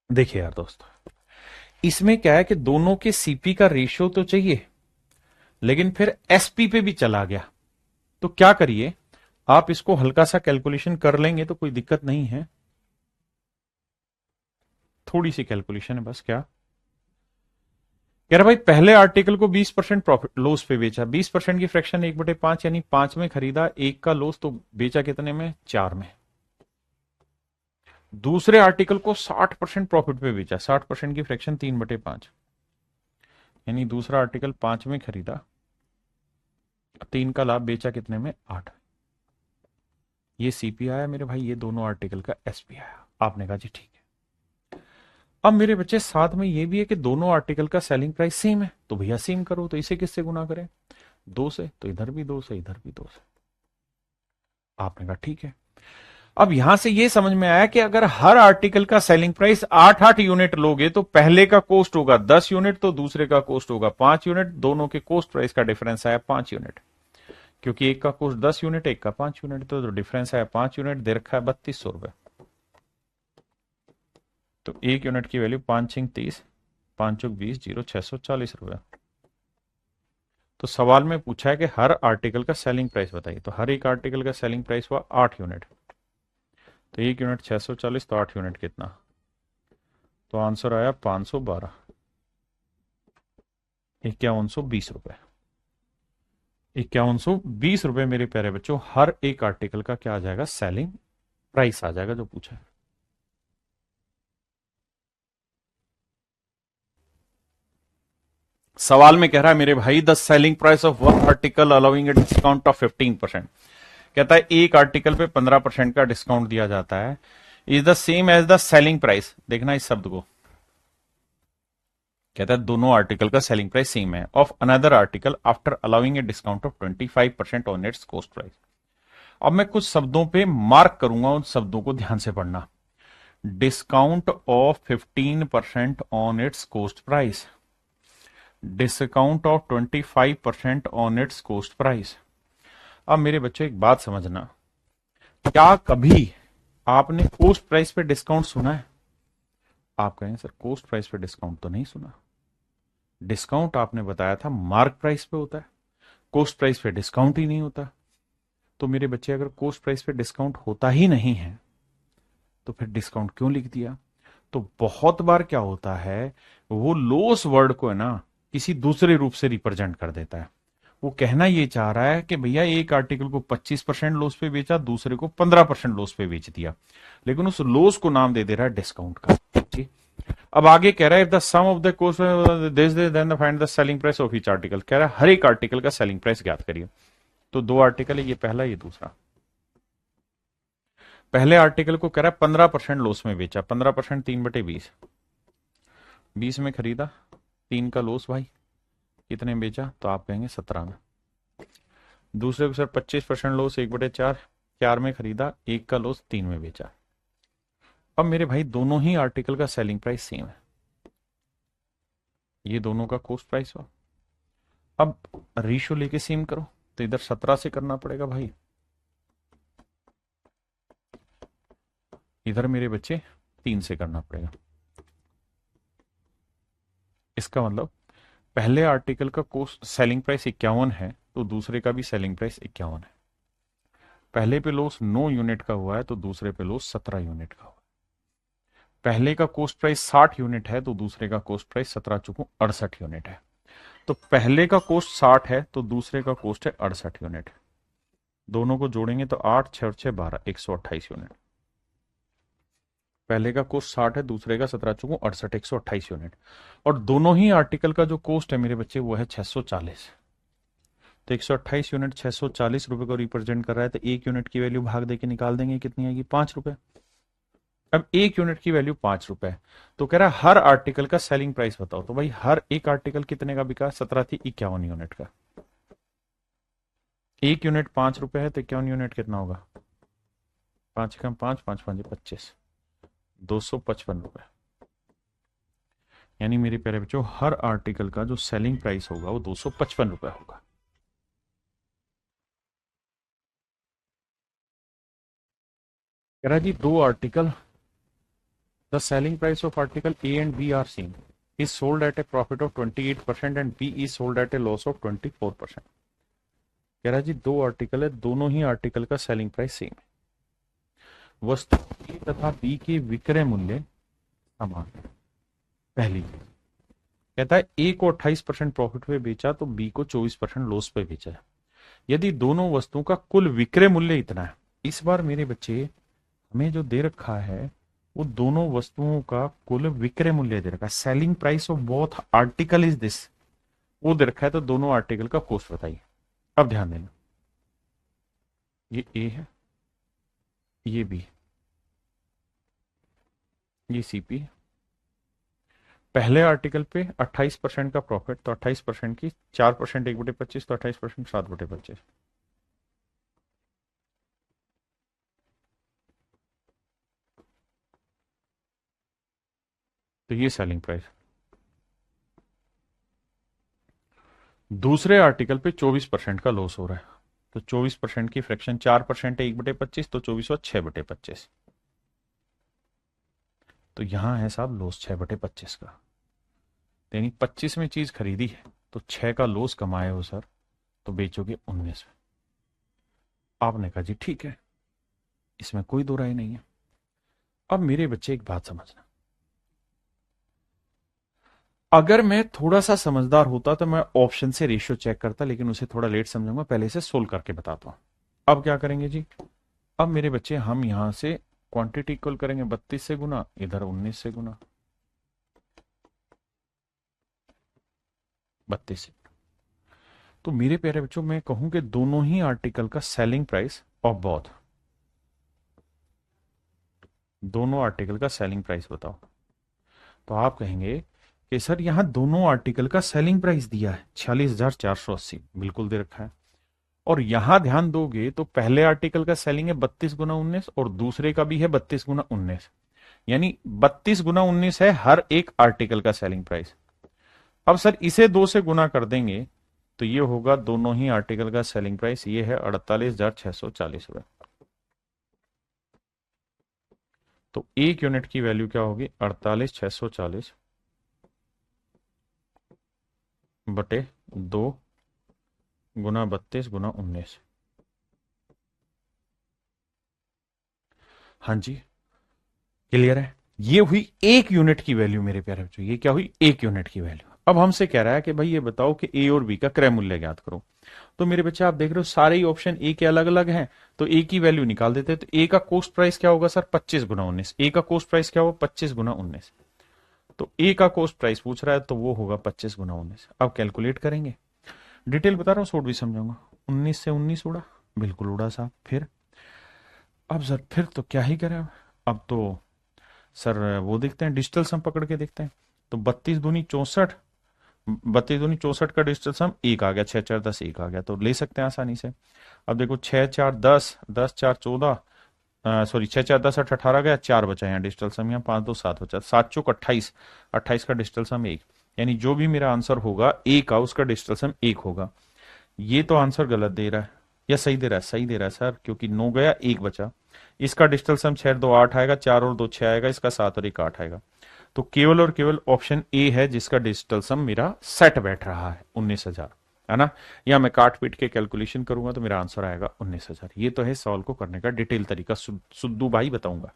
देखिए यार दोस्तों, इसमें क्या है कि दोनों के सीपी का रेशियो तो चाहिए, लेकिन फिर एसपी पे भी चला गया। तो क्या करिए, आप इसको हल्का सा कैलकुलेशन कर लेंगे तो कोई दिक्कत नहीं है, थोड़ी सी कैलकुलेशन है बस। क्या कह रहा भाई, पहले आर्टिकल को 20% प्रॉफिट लॉस पे बेचा, 20% की फ्रैक्शन 1/5 यानी 5 में खरीदा, 1 का लॉस, तो बेचा कितने में? 4 में। दूसरे आर्टिकल को 60% प्रॉफिट पे बेचा, 60% की फ्रैक्शन 3/5 यानी दूसरा आर्टिकल 5 में खरीदा, 3 का लाभ, बेचा कितने में? 8। ये सीपी आया मेरे भाई, ये दोनों आर्टिकल का एसपी आया। आपने कहा जी ठीक है। अब मेरे बच्चे साथ में ये भी है कि दोनों आर्टिकल का सेलिंग प्राइस सेम है, तो भैया सेम करो। तो इसे किससे गुना करें? 2 से। तो इधर भी 2 से, इधर भी 2 से। आपने कहा ठीक है। अब यहां से ये समझ में आया कि अगर हर आर्टिकल का सेलिंग प्राइस 8-8 यूनिट लोगे तो पहले का कॉस्ट होगा 10 यूनिट, तो दूसरे का कॉस्ट होगा 5 यूनिट। दोनों के कॉस्ट प्राइस का डिफरेंस आया 5 यूनिट, क्योंकि एक का कॉस्ट 10 यूनिट, एक का 5 यूनिट, तो डिफरेंस आया 5 यूनिट। दे रखा है 3200 रुपए। तो एक यूनिट की वैल्यू 5 6 30, 5 चौक 20, 0 640 रुपए। तो सवाल में पूछा है कि हर आर्टिकल का सेलिंग प्राइस बताइए, तो हर एक आर्टिकल का सेलिंग प्राइस हुआ 8 यूनिट, तो एक यूनिट 640, तो 8 यूनिट कितना? तो आंसर आया 512, 5120 रुपए। 5120 रुपए मेरे प्यारे बच्चों, हर एक आर्टिकल का क्या आ जाएगा? सेलिंग प्राइस आ जाएगा, जो पूछा है। सवाल में कह रहा है मेरे भाई, the selling price of one article allowing a discount of 15%। कहता है एक आर्टिकल पे 15% का डिस्काउंट दिया जाता है, is the same as the selling price. देखना इस शब्द को, कहता है दोनों आर्टिकल का सेलिंग प्राइस सेम है, of another article after allowing a discount of 25% on its cost price. अब मैं कुछ शब्दों पे मार्क करूंगा, उन शब्दों को ध्यान से पढ़ना। Discount of 15% on its cost price, discount of 25% on its cost price. अब मेरे बच्चों एक बात समझना, क्या कभी आपने कॉस्ट प्राइस पे डिस्काउंट सुना है? आप कहें सर कॉस्ट प्राइस पे डिस्काउंट तो नहीं सुना। डिस्काउंट आपने बताया था मार्क प्राइस पे होता है, कॉस्ट प्राइस पे डिस्काउंट ही नहीं होता। तो मेरे बच्चे, अगर कॉस्ट प्राइस पे डिस्काउंट होता ही नहीं है तो फिर डिस्काउंट क्यों लिख दिया? तो बहुत बार क्या होता है, वो लॉस वर्ड को है ना किसी दूसरे रूप से रिप्रेजेंट कर देता है। वो कहना ये चाह रहा है कि भैया एक आर्टिकल को 25% लॉस पे बेचा, दूसरे को 15% लॉस पे बेच दिया, लेकिन उस लॉस को नाम दे दे रहा है डिस्काउंट का। जी। अब आगे कह रहा है, if the sum of the cost this then find the selling price of each article. कह रहा है हर एक आर्टिकल का सेलिंग प्राइस ज्ञात करिए। तो 2 आर्टिकल है, ये पहला ये दूसरा। पहले आर्टिकल को कह रहा है 15% लॉस में बेचा, 15% 3/20, 20 में खरीदा, 3 का लॉस भाई, कितने में बेचा? तो आप कहेंगे 17 में। दूसरे को सर 25% लॉस, 1/4, 4 में खरीदा, 1 का लॉस, 3 में बेचा। अब मेरे भाई दोनों ही आर्टिकल का सेलिंग प्राइस सेम है, ये दोनों का कॉस्ट प्राइस हुआ। अब रेशियो लेके सेम करो, तो इधर 17 से करना पड़ेगा भाई, इधर मेरे बच्चे 3 से करना पड़ेगा। इसका मतलब पहले आर्टिकल का कॉस्ट सेलिंग प्राइस 51 है तो दूसरे का भी सेलिंग प्राइस 51 है। पहले पे लॉस 9 यूनिट का हुआ है तो दूसरे पे लॉस 17 यूनिट का हुआ है। पहले का कॉस्ट प्राइस 60 यूनिट है तो दूसरे का कॉस्ट प्राइस 17 चुकू 68 यूनिट है। तो पहले का कॉस्ट 60 है तो दूसरे का कॉस्ट है 68 यूनिट। दोनों को जोड़ेंगे तो 8 6 6 12 128 यूनिट। पहले का कॉस्ट 60 है, दूसरे का 17 चुकू 68 128 यूनिट। और दोनों ही आर्टिकल का जो कॉस्ट है मेरे बच्चे वो है 640। तो 128 यूनिट 640 रुपए को रिप्रेजेंट कर रहा है, तो एक यूनिट की वैल्यू भाग देके निकाल देंगे, कितनी आएगी 5 रुपए। अब एक यूनिट की वैल्यू 5 रुपए, तो कह रहा है हर आर्टिकल का सेलिंग प्राइस बताओ। तो भाई हर एक आर्टिकल कितने का बिका, 17 थी 51 यूनिट का। एक यूनिट 5 रुपए है तो 51 यूनिट कितना होगा, 5 कम 5 5 5 25, 255 रुपए। यानी मेरे प्यारे बच्चों हर आर्टिकल का जो सेलिंग प्राइस होगा वो 255 रुपए होगा। कह रहा है जी दो article, the selling price of article A and B are same, is sold at a profit of 28% and B is sold at a loss of 24%। कह रहा है जी दो आर्टिकल है, दोनों ही आर्टिकल का सेलिंग प्राइस सेम है, वस्तु ए तथा बी के विक्रय मूल्य समान है। पहली कहता है ए को 28% प्रॉफिट पे बेचा तो बी को 24% लॉस पे बेचा है। यदि दोनों वस्तुओं का कुल विक्रय मूल्य इतना है, इस बार मेरे बच्चे हमें जो दे रखा है वो दोनों वस्तुओं का कुल विक्रय मूल्य दे रखा है, selling price of both article is this, वो दे रखा है। तो दोनों आर्टिकल का कॉस्ट बताइए। अब ध्यान देना, ये ए है, ये बी, ये सीपी। पहले आर्टिकल पे 28% का प्रॉफिट, तो 28% की 4% 1/25, तो 28% 7/25। तो ये सेलिंग प्राइस। दूसरे आर्टिकल पे 24% का लॉस हो रहा है, तो 24% की फ्रैक्शन 4% है 1/25, तो 24 और 6/25। तो यहां है साहब लॉस 6/25 का, यानी 25 में चीज खरीदी है तो 6 का लॉस कमाए हो सर, तो बेचोगे 19 में। आपने कहा जी ठीक है, इसमें कोई दो राय नहीं है। अब मेरे बच्चे एक बात समझना, अगर मैं थोड़ा सा समझदार होता तो मैं ऑप्शन से रेशियो चेक करता, लेकिन उसे थोड़ा लेट समझूंगा, पहले से सोल्व करके बताता हूं। अब क्या करेंगे जी, अब मेरे बच्चे हम यहां से क्वांटिटी इक्वल करेंगे 32 से गुना, इधर 19 से गुना, 32 से। तो मेरे प्यारे बच्चों मैं कहूं कि दोनों ही आर्टिकल का सेलिंग प्राइस ऑफ बोथ, दोनों आर्टिकल का सेलिंग प्राइस बताओ। तो आप कहेंगे कि सर यहां दोनों आर्टिकल का सेलिंग प्राइस दिया है 46,480, बिल्कुल दे रखा है। और यहां ध्यान दोगे तो पहले आर्टिकल का सेलिंग है 32 गुना 19 और दूसरे का भी है 32 गुना 19, यानी 32 गुना 19 है हर एक आर्टिकल का सेलिंग प्राइस। अब सर इसे 2 से गुना कर देंगे तो ये होगा दोनों ही आर्टिकल का सेलिंग प्राइस, ये है 48,640 रुपए। तो एक यूनिट की वैल्यू क्या होगी, 48,640 बटे 2 गुना 32 गुना 19। हाँ जी क्लियर है, ये हुई एक यूनिट की वैल्यू मेरे प्यारे बच्चों, ये क्या हुई एक यूनिट की वैल्यू। अब हमसे कह रहा है कि भाई ये बताओ कि ए और बी का क्रय मूल्य ज्ञात करो। तो मेरे बच्चे आप देख रहे हो सारे ही ऑप्शन ए के अलग अलग हैं, तो ए की वैल्यू निकाल देते हैं। तो ए का कॉस्ट प्राइस क्या होगा सर, 25 गुना 19। ए का कॉस्ट प्राइस क्या होगा, 25 गुना 19। तो ए का कॉस्ट प्राइस पूछ रहा है तो वो होगा 25 गुना 19। अब कैलकुलेट करेंगे, डिटेल बता रहा हूँ शॉर्ट भी समझाऊंगा। 19 से 19 उड़ा, बिल्कुल उड़ा साहब। फिर अब सर फिर तो क्या ही करें, अब तो सर वो देखते हैं डिजिटल सम पकड़ के देखते हैं। तो 32 दूनी 64, 32 दूनी 64 का डिजिटल सम 1 आ गया, 6 4 10 1 आ गया, तो ले सकते हैं आसानी से। अब देखो 6 4 10, 10 4 14, सॉरी 6 4 10 8 18 गया, 4 बचा यहाँ डिजिटल सम, यहाँ 5 2 7 बचा, 7 चौक 28, 28 का डिजिटल सम 1, यानी जो भी मेरा आंसर होगा ए का उसका डिजिटल सम 1 होगा। ये तो आंसर गलत दे रहा है या सही दे रहा है? सही दे रहा है सर, क्योंकि 9 गया 1 बचा, इसका डिजिटल सम 6 2 8 आएगा, 4 और 2 6 आएगा, इसका 7 और 1 8 आएगा। तो केवल और केवल ऑप्शन ए है जिसका डिजिटल सम मेरा सेट बैठ रहा है 19,000, है ना। या मैं काट पीट के कैलकुलेशन करूंगा तो मेरा आंसर आएगा 19,000। ये तो है सॉल्व को करने का डिटेल तरीका, सुद्दू भाई बताऊंगा।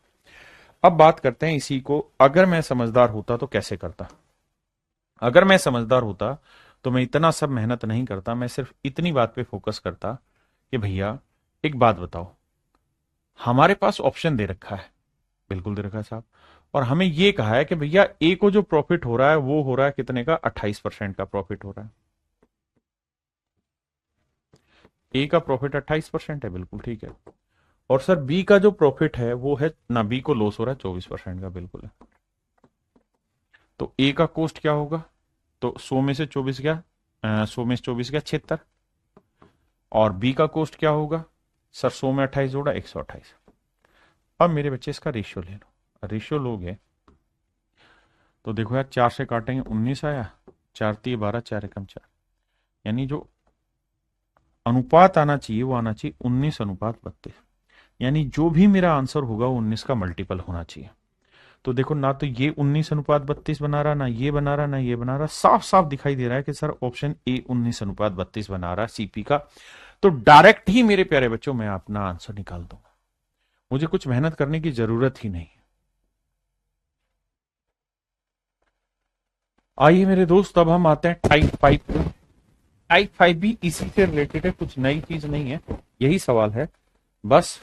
अब बात करते हैं इसी को, अगर मैं समझदार होता तो कैसे करता। अगर मैं समझदार होता तो मैं इतना सब मेहनत नहीं करता, मैं सिर्फ इतनी बात पे फोकस करता कि भैया एक बात बताओ, हमारे पास ऑप्शन दे रखा है, बिल्कुल दे रखा है साहब, और हमें यह कहा है कि भैया ए को जो प्रॉफिट हो रहा है वो हो रहा है कितने का, 28% का प्रॉफिट हो रहा है। ए का प्रॉफिट 28% है, बिल्कुल ठीक है। और सर बी का जो प्रॉफिट है वो है ना, बी को लॉस हो रहा है 24% का, बिल्कुल है। तो ए का कॉस्ट क्या होगा, तो 100 में से 24 गया, 100 में से 24 गया 76, और बी का कॉस्ट क्या होगा सर, 100 में 28 जोड़ा 128। अब मेरे बच्चे इसका रेशियो ले लो, रेशियो लोगे तो देखो यार 4 से काटेंगे 19 आया, 4 3 12, 4 एकम 4, यानी जो अनुपात आना चाहिए वो आना चाहिए 19:32, यानी जो भी मेरा आंसर होगा वो 19 का मल्टीपल होना चाहिए। तो देखो ना तो ये 19:32 बना रहा, ना ये बना रहा, ना ये बना रहा, साफ साफ दिखाई दे रहा है कि सर ऑप्शन ए 19:32 बना रहा है सीपी का। तो डायरेक्ट ही मेरे प्यारे बच्चों मैं अपना आंसर निकाल दूंगा, मुझे कुछ मेहनत करने की जरूरत ही नहीं। आइए मेरे दोस्त, अब हम आते हैं टाइप 5 पे। टाइप 5 भी इसी से रिलेटेड है, कुछ नई चीज नहीं है, यही सवाल है, बस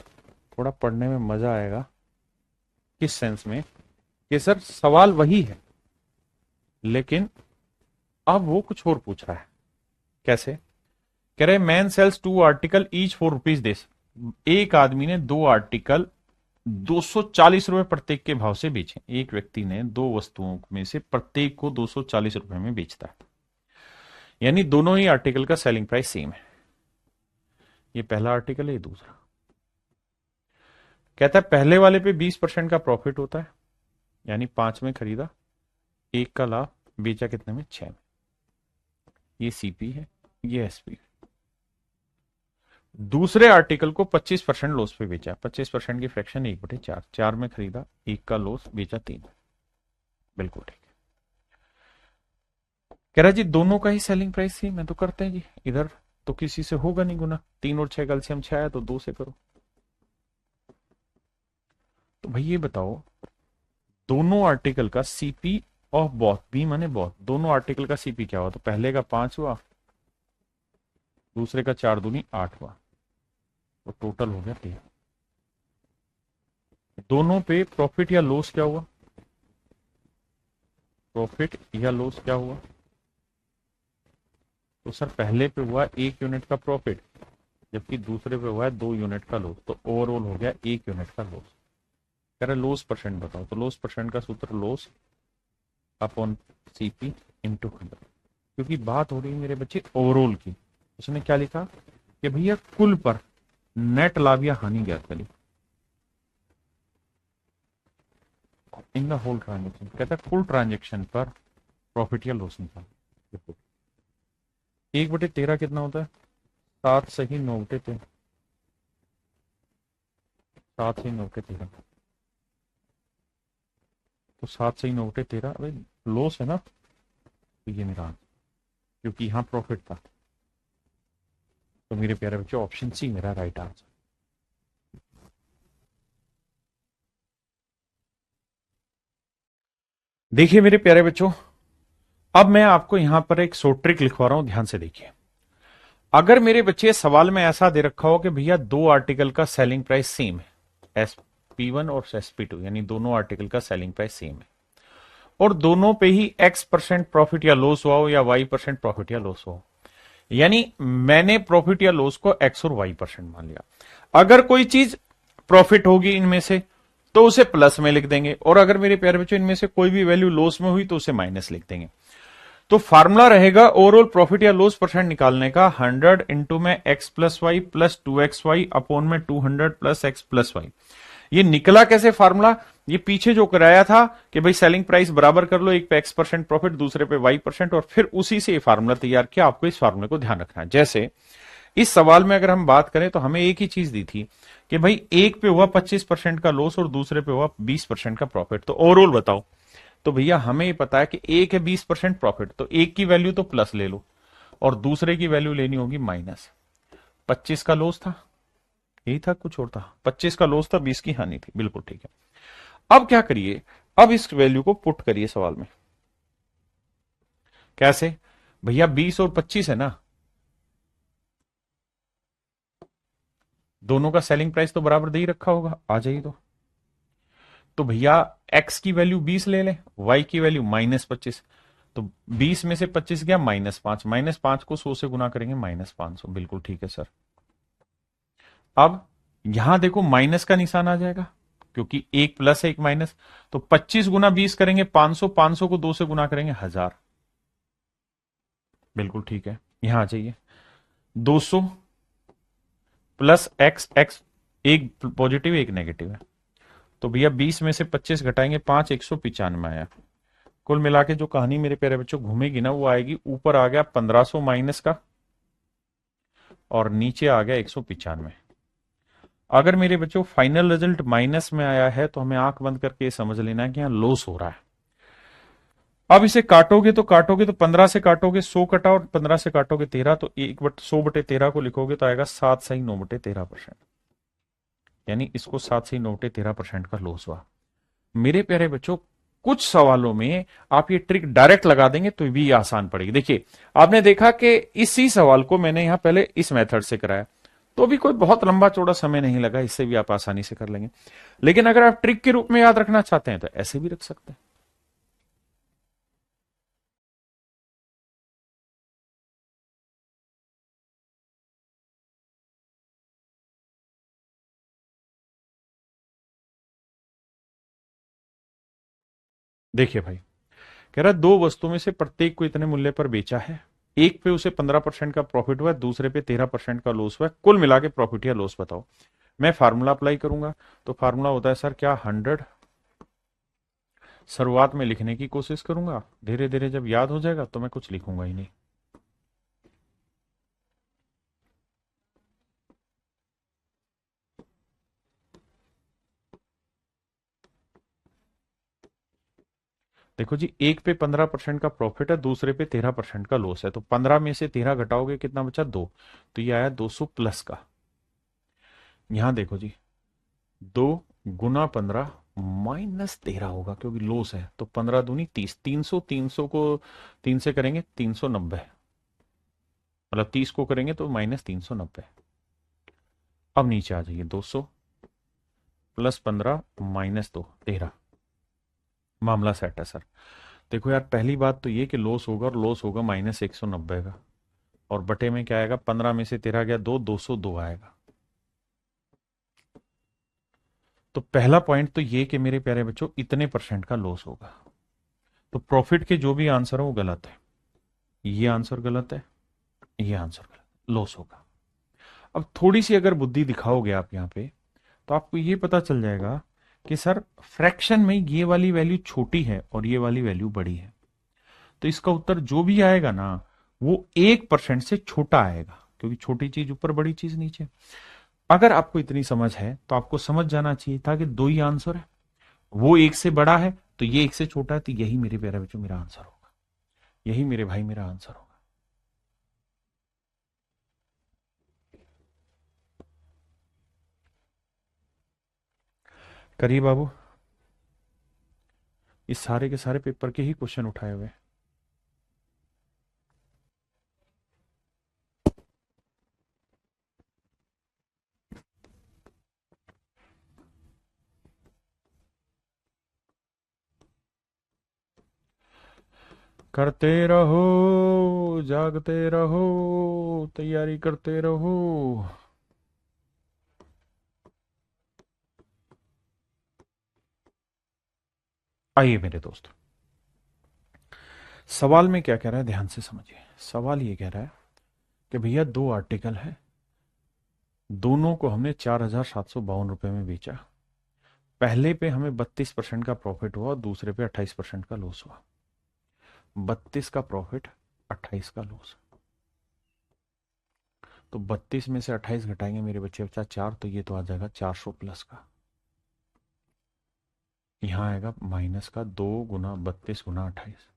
थोड़ा पढ़ने में मजा आएगा। किस सेंस में कि सर सवाल वही है लेकिन अब वो कुछ और पूछ रहा है। कैसे कह रहे, मैन सेल्स 2 आर्टिकल ईच ₹4 देस, एक आदमी ने 2 आर्टिकल 240 रुपए प्रत्येक के भाव से बेचे। एक व्यक्ति ने 2 वस्तुओं में से प्रत्येक को 240 रुपए में बेचता है, यानी दोनों ही आर्टिकल का सेलिंग प्राइस सेम है। ये पहला आर्टिकल है, ये दूसरा। कहता है पहले वाले पे 20% का प्रॉफिट होता है, यानी 5 में खरीदा, 1 का लाभ, बेचा कितने में, 6 में। ये सीपी है, ये एसपी। दूसरे आर्टिकल को 25% लॉस पे बेचा, 25% की फ्रैक्शन 1/4, 4 में खरीदा, 1 का लॉस, बेचा 3 में, बिल्कुल ठीक है। कह रहा जी दोनों का ही सेलिंग प्राइस थी, मैं तो करते हैं जी, इधर तो किसी से होगा नहीं गुना, 3 और 6 एलसीएम 6 आया तो 2 से करो। तो भाई ये बताओ दोनों आर्टिकल का सीपी ऑफ बोथ, बी माने बोथ, दोनों आर्टिकल का सीपी क्या हुआ, तो पहले का 5 हुआ, दूसरे का 4 दूनी 8 हुआ, तो टोटल हो गया 13। दोनों पे प्रॉफिट या लॉस क्या हुआ, प्रॉफिट या लॉस क्या हुआ, तो सर पहले पे हुआ 1 यूनिट का प्रॉफिट, जबकि दूसरे पे हुआ है 2 यूनिट का लॉस, तो ओवरऑल हो गया 1 यूनिट का लॉस। कह रहे लॉस परसेंट बताओ, तो लॉस परसेंट का सूत्र लॉस अपॉन सीपी इंटू 100, क्योंकि बात हो रही है मेरे बच्चे ओवरऑल की। उसने क्या लिखा कि भैया कुल पर नेट लाभ या हानि ज्ञात करिए इन द होल ट्रांजेक्शन। कहता है कुल ट्रांजेक्शन पर प्रॉफिट या लॉस निकाल। 1/13 कितना होता है, 7 सही 9/13, 7 सही 9/13, तो 7 सही 9/13, भाई लॉस है ना, तो ये मेरा आंसर, क्योंकि यहां प्रॉफिट था, तो मेरे प्यारे बच्चों ऑप्शन सी मेरा राइट आंसर। देखिए मेरे प्यारे बच्चों, अब मैं आपको यहां पर एक शॉर्ट ट्रिक लिखवा रहा हूं, ध्यान से देखिए। अगर मेरे बच्चे सवाल में ऐसा दे रखा हो कि भैया 2 आर्टिकल का सेलिंग प्राइस सेम है, SP1 और SP2, यानी दोनों आर्टिकल का सेलिंग प्राइस सेम है, और दोनों पे ही X% प्रॉफिट या लॉस हुआ हो या Y% प्रॉफिट या लॉस हो, यानी मैंने प्रॉफिट या लॉस को X और Y% मान लिया। अगर कोई चीज प्रॉफिट होगी इनमें से तो उसे प्लस में लिख देंगे, और अगर मेरे प्यारे बच्चों इनमें से कोई भी वैल्यू लॉस में हुई तो उसे माइनस लिख देंगे। तो फार्मूला रहेगा ओवरऑल प्रॉफिट या लॉस परसेंट निकालने का 100 इंटू में X plus Y plus 2XY upon में 200 प्लस X प्लस वाई, ये निकला कैसे फार्मूला? ये पीछे जो कराया था कि भाई सेलिंग प्राइस बराबर कर लो, एक पे X% प्रॉफिट, दूसरे पे Y%, और फिर उसी से ये फार्मूला तैयार किया। आपको इस फार्मूले को ध्यान रखना है। जैसे इस सवाल में अगर हम बात करें तो हमें एक ही चीज दी थी कि भाई एक पे हुआ 25% का लॉस और दूसरे पे हुआ 20% का प्रॉफिट, तो ओवरऑल बताओ। तो भैया हमें ये पता है कि एक है 20% प्रॉफिट, तो एक की वैल्यू तो प्लस ले लो और दूसरे की वैल्यू लेनी होगी माइनस। 25 का लॉस था, यही था, कुछ और था, 25 का लॉस था, 20 की हानि थी, बिल्कुल ठीक है। अब क्या करिए, अब इस वैल्यू को पुट करिए सवाल में। कैसे भैया? 20 और 25 है ना, दोनों का सेलिंग प्राइस तो बराबर दे ही रखा होगा, आ जाइए। तो भैया x की वैल्यू 20 ले लें, y की वैल्यू -25, तो 20 में से 25 गया -5, -5 को 100 से गुना करेंगे -500, बिल्कुल ठीक है सर। अब यहां देखो माइनस का निशान आ जाएगा क्योंकि एक प्लस है एक माइनस, तो 25 गुना 20 करेंगे 500, 500 को 2 से गुना करेंगे 1000, बिल्कुल ठीक है। यहां आ जाइए, 200 प्लस एक्स, एक्स एक पॉजिटिव एक नेगेटिव है, तो भैया 20 में से 25 घटाएंगे 5, 195 आया। कुल मिला के जो कहानी मेरे प्यारे बच्चों घूमेगी ना, वो आएगी, ऊपर आ गया 1500 माइनस का और नीचे आ गया 195। अगर मेरे बच्चों फाइनल रिजल्ट माइनस में आया है तो हमें आंख बंद करके समझ लेना है कि यहां लॉस हो रहा है। अब इसे काटोगे तो 15 से काटोगे 100 कटा और 15 से काटोगे 13, तो 100/13 को लिखोगे तो आएगा 7 सही 9/13%, यानी इसको 7 सही 9/13% का लॉस हुआ। मेरे प्यारे बच्चों कुछ सवालों में आप ये ट्रिक डायरेक्ट लगा देंगे तो भी आसान पड़ेगी। देखिए आपने देखा कि इसी सवाल को मैंने यहां पहले इस मेथड से कराया, तो भी कोई बहुत लंबा चौड़ा समय नहीं लगा, इससे भी आप आसानी से कर लेंगे। लेकिन अगर आप ट्रिक के रूप में याद रखना चाहते हैं तो ऐसे भी रख सकते हैं। देखिए भाई, कह रहा है दो वस्तुओं में से प्रत्येक को इतने मूल्य पर बेचा है, एक पे उसे 15% का प्रॉफिट हुआ है, दूसरे पे 13% का लॉस हुआ है, कुल मिला के प्रॉफिट या लॉस बताओ। मैं फार्मूला अप्लाई करूंगा, तो फार्मूला होता है सर क्या, 100। शुरुआत में लिखने की कोशिश करूंगा, धीरे धीरे जब याद हो जाएगा तो मैं कुछ लिखूंगा ही नहीं। देखो जी, एक पे 15% का प्रॉफिट है, दूसरे पे 13% का लॉस है, तो 15 में से 13 घटाओगे कितना बचा, 2, तो ये आया 200 प्लस का। यहां देखो जी, 2 गुना 15 -13 होगा क्योंकि लॉस है, तो 15 दूनी 30, 300, 300 को 3 से करेंगे 390, मतलब 30 को करेंगे तो -390। अब नीचे आ जाइए, 200 प्लस 15 -2, 13, मामला सेट है सर। देखो यार, पहली बात तो ये कि लॉस होगा और लॉस होगा -190 का, और बटे में क्या आएगा, 15 में से 13 गया 2, 202 आएगा। तो पहला पॉइंट तो ये कि मेरे प्यारे बच्चों इतने परसेंट का लॉस होगा, तो प्रॉफिट के जो भी आंसर है वो गलत है, ये आंसर गलत है, ये आंसर गलत, लॉस होगा। अब थोड़ी सी अगर बुद्धि दिखाओगे आप यहाँ पे, तो आपको ये पता चल जाएगा कि सर फ्रैक्शन में ये वाली वैल्यू छोटी है और ये वाली वैल्यू बड़ी है, तो इसका उत्तर जो भी आएगा ना वो 1% से छोटा आएगा, क्योंकि छोटी चीज ऊपर बड़ी चीज नीचे। अगर आपको इतनी समझ है तो आपको समझ जाना चाहिए था कि दो ही आंसर है, वो एक से बड़ा है तो ये एक से छोटा है, तो यही मेरे प्यारे बच्चों मेरा आंसर होगा, यही मेरे भाई मेरा आंसर होगा। करिए बाबू, इस सारे के सारे पेपर के ही क्वेश्चन उठाए हुए। करते रहो, जागते रहो, तैयारी करते रहो। आइए मेरे दोस्त, सवाल में क्या कह रहा है ध्यान से समझिए। सवाल ये कह रहा है कि भैया दो आर्टिकल है, दोनों को हमने 4752 रुपए में बेचा, पहले पे हमें 32% का प्रॉफिट हुआ और दूसरे पे 28% का लॉस हुआ। 32 का प्रॉफिट, 28 का लॉस। तो 32 में से 28 घटाएंगे मेरे बच्चे, बच्चा 4, तो ये तो आ जाएगा 400 प्लस का। यहां आएगा माइनस का 2 गुना 32 गुना 28।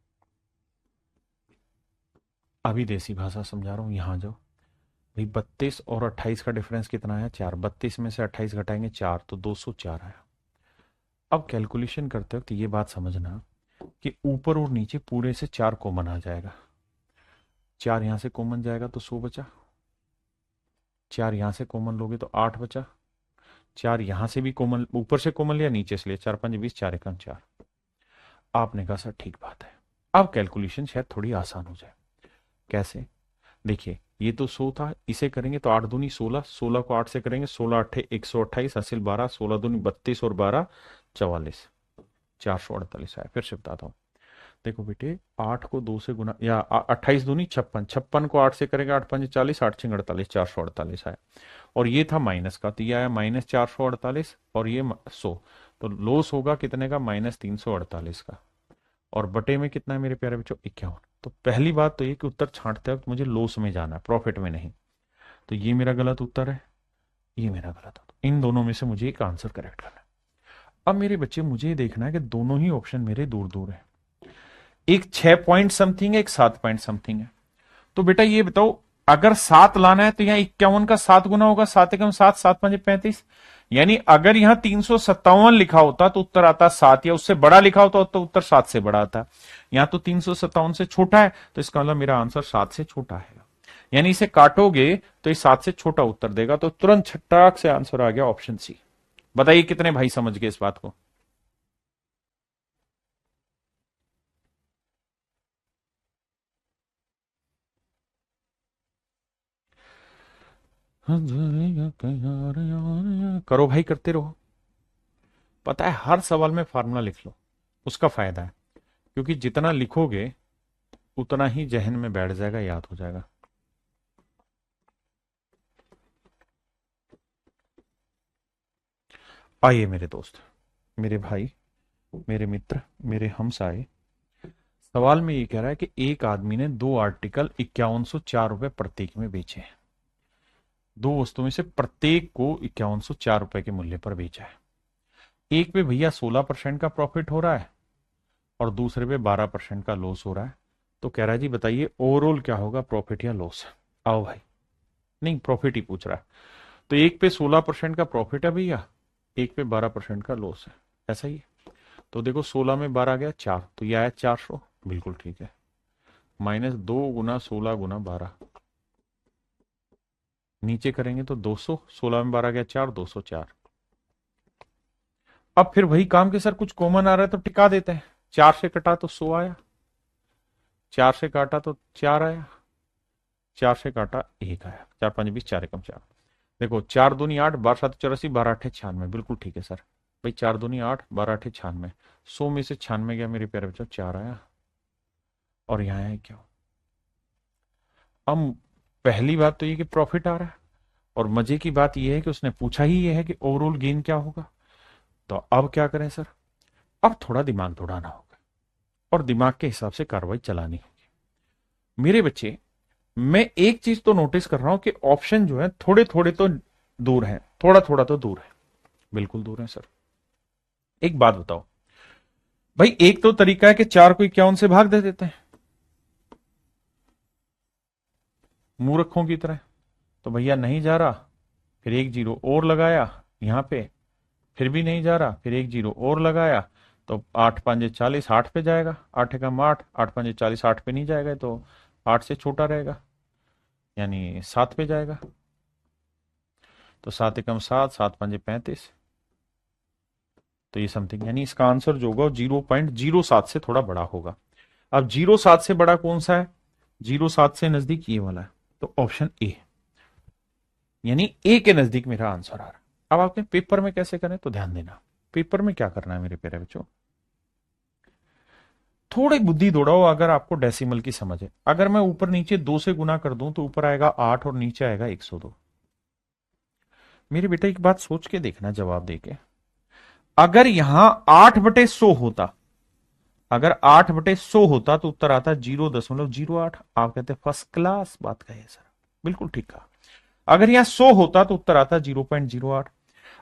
अभी देसी भाषा समझा रहा हूं, यहां जाओ भाई। 32 और 28 का डिफरेंस कितना है? 4। 32 में से 28 घटाएंगे 4, तो 204 आया। अब कैलकुलेशन करते वक्त ये बात समझना कि ऊपर और नीचे पूरे से 4 कॉमन आ जाएगा। 4 यहां से कॉमन जाएगा तो 100 बचा। 4 यहां से कॉमन लोगे तो 8 बचा। 4 यहां से भी कॉमन, ऊपर से कॉमन लिया, नीचे से लिया, 4 5 20, 4 1 4। आपने कहा सर ठीक बात है। अब कैलकुलेशन शायद थोड़ी आसान हो जाए। कैसे? देखिए, ये तो 100 था, इसे करेंगे तो 8 दूनी 16, 16 को 8 से करेंगे 16 8 128, हासिल 12, 16 दूनी 32 और 12 44, 448 आया। फिर से बताता हूँ, देखो बेटे, 8 को 2 से गुना, या 28 दूनी 56, 56 को 8 से करेंगे 8 5 40, 8 6 48, 448 आया। और ये था माइनस का, तो ये आया -448, और ये 100। तो लॉस होगा कितने का? -348 का। और बटे में कितना है मेरे प्यारे बच्चों? 51। तो पहली बात तो ये कि उत्तर छांटते वक्त मुझे लॉस में जाना है, प्रॉफिट में नहीं। तो ये मेरा गलत उत्तर है, ये मेरा गलत उत्तर। इन दोनों में से मुझे एक आंसर करेक्ट करना है। अब मेरे बच्चे मुझे देखना है कि दोनों ही ऑप्शन मेरे दूर दूर है। एक 6 पॉइंट समथिंग है, एक 7 पॉइंट समथिंग है। तो बेटा ये बताओ, अगर 7 लाना है तो यहाँ 51 का 7 गुना होगा, 7 एकम 7, 7 5 35। यानी अगर यहां 357 लिखा होता तो उत्तर आता 7, या उससे बड़ा लिखा होता तो उत्तर 7 से बड़ा आता। यहां तो 357 से छोटा है, तो इसका मतलब मेरा आंसर 7 से छोटा है। यानी इसे काटोगे तो ये 7 से छोटा उत्तर देगा। तो तुरंत छटाक से आंसर आ गया ऑप्शन सी। बताइए कितने भाई समझ गए इस बात को? करो भाई, करते रहो। पता है, हर सवाल में फार्मूला लिख लो, उसका फायदा है। क्योंकि जितना लिखोगे उतना ही जहन में बैठ जाएगा, याद हो जाएगा। आइए मेरे दोस्त, मेरे भाई, मेरे मित्र, मेरे हमसाए, सवाल में ये कह रहा है कि एक आदमी ने 2 आर्टिकल 5104 रुपए प्रत्येक में बेचे हैं। 2 वस्तुओं में से प्रत्येक को 5104 रुपए के मूल्य पर बेचा है। एक पे भैया 16% का प्रॉफिट हो रहा है और दूसरे पे 12% का लॉस हो रहा है। तो कह रहा है जी बताइए ओवरऑल क्या होगा, प्रॉफिट या लॉस? आओ भाई, नहीं प्रॉफिट ही पूछ रहा है। तो एक पे 16% का प्रॉफिट है भैया, एक पे 12% का लॉस है, ऐसा ही है। तो देखो 16 में 12 गया 4, तो यह आया 400, बिल्कुल ठीक है। -2 गुना 16 गुना 12, नीचे करेंगे तो 200, 16 में 12 गया 4, 204। अब फिर वही काम के सर, कुछ कॉमन आ रहा है तो टिका देते हैं। 4 से कटा तो 100 आया, 4 से काटा तो 4 आया, 4 से काटा 1 आया, 4 5 20, 4 एकम 4। देखो 4 दूनी 8, 12 7 84, 12 8 96, बिल्कुल ठीक है सर। भाई 4 दूनी 8, 12 8 96, 100 में से 96 गया मेरे प्यारे बच्चों, 4 आया। और यहाँ है क्या? अब पहली बात तो ये कि प्रॉफिट आ रहा है, और मजे की बात यह है कि उसने पूछा ही ये है कि ओवरऑल गेन क्या होगा। तो अब क्या करें सर? अब थोड़ा दिमाग दौड़ाना होगा और दिमाग के हिसाब से कार्रवाई चलानी होगी। मेरे बच्चे, मैं एक चीज तो नोटिस कर रहा हूं कि ऑप्शन जो है थोड़े थोड़े तो दूर है, थोड़ा थोड़ा तो दूर है, बिल्कुल दूर है सर। एक बात बताओ भाई, एक तो तरीका है कि 4 को 51 से भाग दे देते हैं मूर्खों की तरह। तो भैया नहीं जा रहा, फिर एक जीरो और लगाया यहां पे, फिर भी नहीं जा रहा, फिर एक जीरो और लगाया। तो 8 5 40, 8 पे जाएगा, 8 एकम 8, 8 5 40, 8 पे नहीं जाएगा, तो 8 से छोटा रहेगा, यानी 7 पे जाएगा। तो 7 एकम 7, 7 5 35। तो ये समथिंग, यानी इसका आंसर जो होगा 0.07 से थोड़ा बड़ा होगा। अब 0.7 से बड़ा कौन सा है? 0.7 से नजदीक ये वाला है, तो ऑप्शन ए, यानी ए के नजदीक मेरा आंसर आ रहा है। अब आपने पेपर में कैसे करें तो ध्यान देना। पेपर में क्या करना है मेरे प्यारे बच्चों, थोड़ी बुद्धि दौड़ाओ। अगर आपको डेसिमल की समझ है, अगर मैं ऊपर नीचे 2 से गुना कर दूं तो ऊपर आएगा 8 और नीचे आएगा 102। मेरे बेटा एक बात सोच के देखना जवाब देके, अगर यहां 8/100 होता, अगर 8/100 होता तो उत्तर आता 0.08। आप कहते फर्स्ट क्लास बात कही सर, बिल्कुल ठीक कहा। अगर यहां 100 होता तो उत्तर आता 0.08।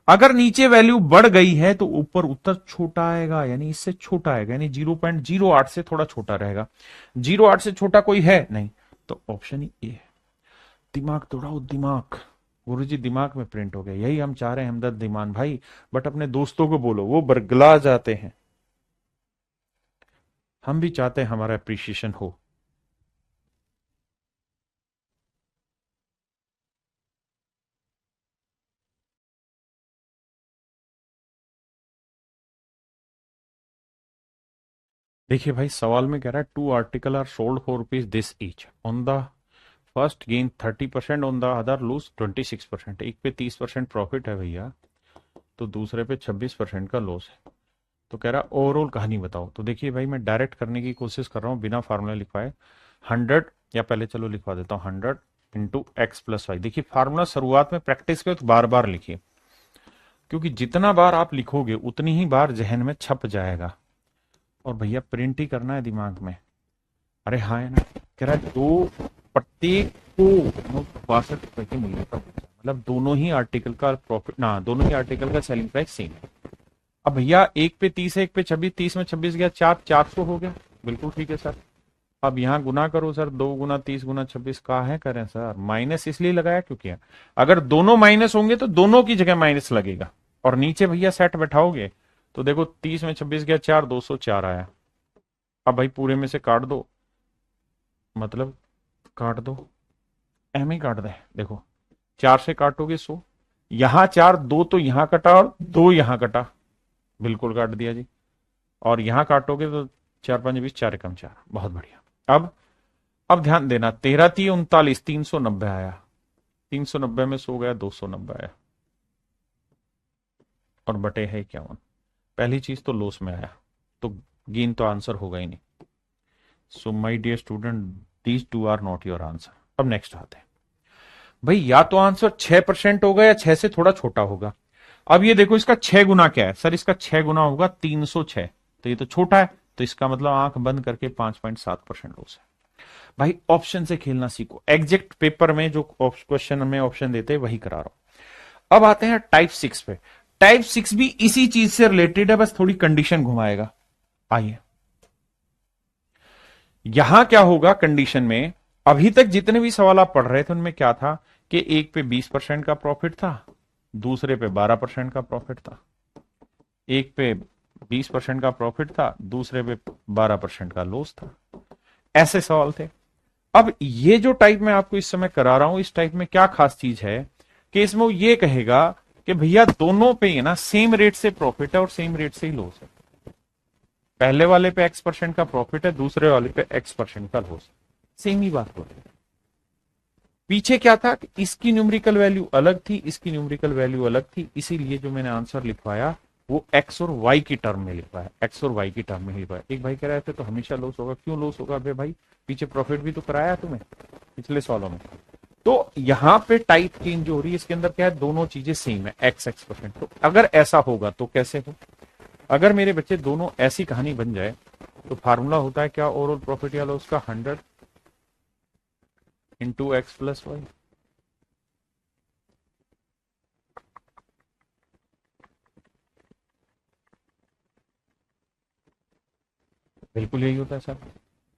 अगर नीचे वैल्यू बढ़ गई है तो ऊपर उत्तर छोटा आएगा, यानी इससे छोटा आएगा, यानी 0.08 से थोड़ा छोटा रहेगा। 0.8 से छोटा कोई है नहीं, तो ऑप्शन ही ए है। दिमाग दौड़ाओ दिमाग। गुरु जी दिमाग में प्रिंट हो गया, यही हम चाह रहे हैं हमदर्द दीमान भाई। बट अपने दोस्तों को बोलो, वो बरगला जाते हैं। हम भी चाहते हैं हमारा अप्रिशिएशन हो। देखिए भाई, सवाल में कह रहा है 2 article are sold for rupees this each, on the first gain 30%, on the other lose 26%। एक पे 30% प्रॉफिट है भैया, तो दूसरे पे 26% का लॉस है। तो कह रहा ओवरऑल कहानी बताओ। तो देखिए भाई, मैं डायरेक्ट करने की कोशिश कर रहा हूँ बिना फार्मूला लिखवाए। 100, या पहले चलो लिखवा देता हूँ, 100 इंटू एक्स प्लस वाई। देखिए फार्मूला शुरुआत में प्रैक्टिस के तो बार बार लिखिए, क्योंकि जितना बार आप लिखोगे उतनी ही बार जहन में छप जाएगा। और भैया प्रिंट ही करना है दिमाग में। अरे हाँ है ना, कह रहा है दो, प्रत्येक को 62 रुपए के मूल्य का बेचा। मतलब दोनों ही आर्टिकल का प्रॉफिट ना, दोनों ही आर्टिकल का सेलिंग प्राइस सेम है। अब भैया एक पे 30 है, एक पे 26, 30 में 26 गया 400 हो गया। बिल्कुल ठीक है सर। अब यहाँ गुना करो सर, 2 गुना 30 गुना 26 का है करें सर। माइनस इसलिए लगाया क्योंकि अगर दोनों माइनस होंगे तो दोनों की जगह माइनस लगेगा। और नीचे भैया सेट बैठाओगे तो देखो 30 में 26 गया 4, 204 आया। अब भाई पूरे में से काट दो, मतलब काट दो, एम ही काट दे। देखो 4 से काटोगे 100, यहां 4, 2 तो यहां कटा और 2 यहां कटा, बिल्कुल काट दिया जी। और यहां काटोगे तो 4×5 = 20, 4 एकम 4, बहुत बढ़िया। अब ध्यान देना, 13×3 = 39, 390 आया। 390 में 100 गया, 290 आया, और बटे है 51। पहली चीज तो लॉस में आया, तो गेन तो आंसर होगा ही नहीं। So my dear student, these two are not your answer. अब नेक्स्ट आते हैं भाई, या तो आंसर 6% होगा या 6 से थोड़ा छोटा होगा। अब ये देखो, इसका 6 गुना क्या है सर, इसका 6 गुना होगा 306। तो ये तो छोटा है, तो इसका मतलब आंख बंद करके 5.7% लॉस है। भाई ऑप्शन से खेलना सीखो, एग्जैक्ट पेपर में जो क्वेश्चन में ऑप्शन देते हैं वही करा रहा हूं। अब आते हैं टाइप 6 पे। टाइप 6 भी इसी चीज से रिलेटेड है, बस थोड़ी कंडीशन घुमाएगा। आइए, यहां क्या होगा कंडीशन में। अभी तक जितने भी सवाल आप पढ़ रहे थे उनमें क्या था कि एक पे 20% का प्रॉफिट था, दूसरे पे 12% का प्रॉफिट था। एक पे 20% का प्रॉफिट था, दूसरे पे 12% का लॉस था। ऐसे सवाल थे। अब ये जो टाइप मैं आपको इस समय करा रहा हूं, इस टाइप में क्या खास चीज है कि इसमें वो ये कहेगा कि भैया दोनों पे ही ना सेम रेट से प्रॉफिट है और सेम रेट से ही लॉस है। पहले वाले पे X% का प्रॉफिट है, दूसरे वाले पे X% का लॉस। सेम ही बात हो रही है। पीछे क्या था कि इसकी न्यूमेरिकल वैल्यू अलग थी, इसकी न्यूमेरिकल वैल्यू अलग थी, इसीलिए जो मैंने आंसर लिखवाया वो एक्स और वाई की टर्म में लिखवाया, एक्स और वाई की टर्म में लिखवाया। एक भाई कह रहे थे तो हमेशा लॉस होगा, क्यों लॉस होगा भाई, पीछे प्रॉफिट भी तो कराया तुम्हें पिछले सालों में। तो यहां पे टाइप चेंज हो रही है, इसके अंदर क्या है, दोनों चीजें सेम है, X%। तो अगर ऐसा होगा तो कैसे हो, अगर मेरे बच्चे दोनों ऐसी कहानी बन जाए तो फार्मूला होता है क्या, ओवरऑल प्रॉफिट या लॉस का 100 इंटू एक्स प्लस वाई। बिल्कुल यही होता है सर।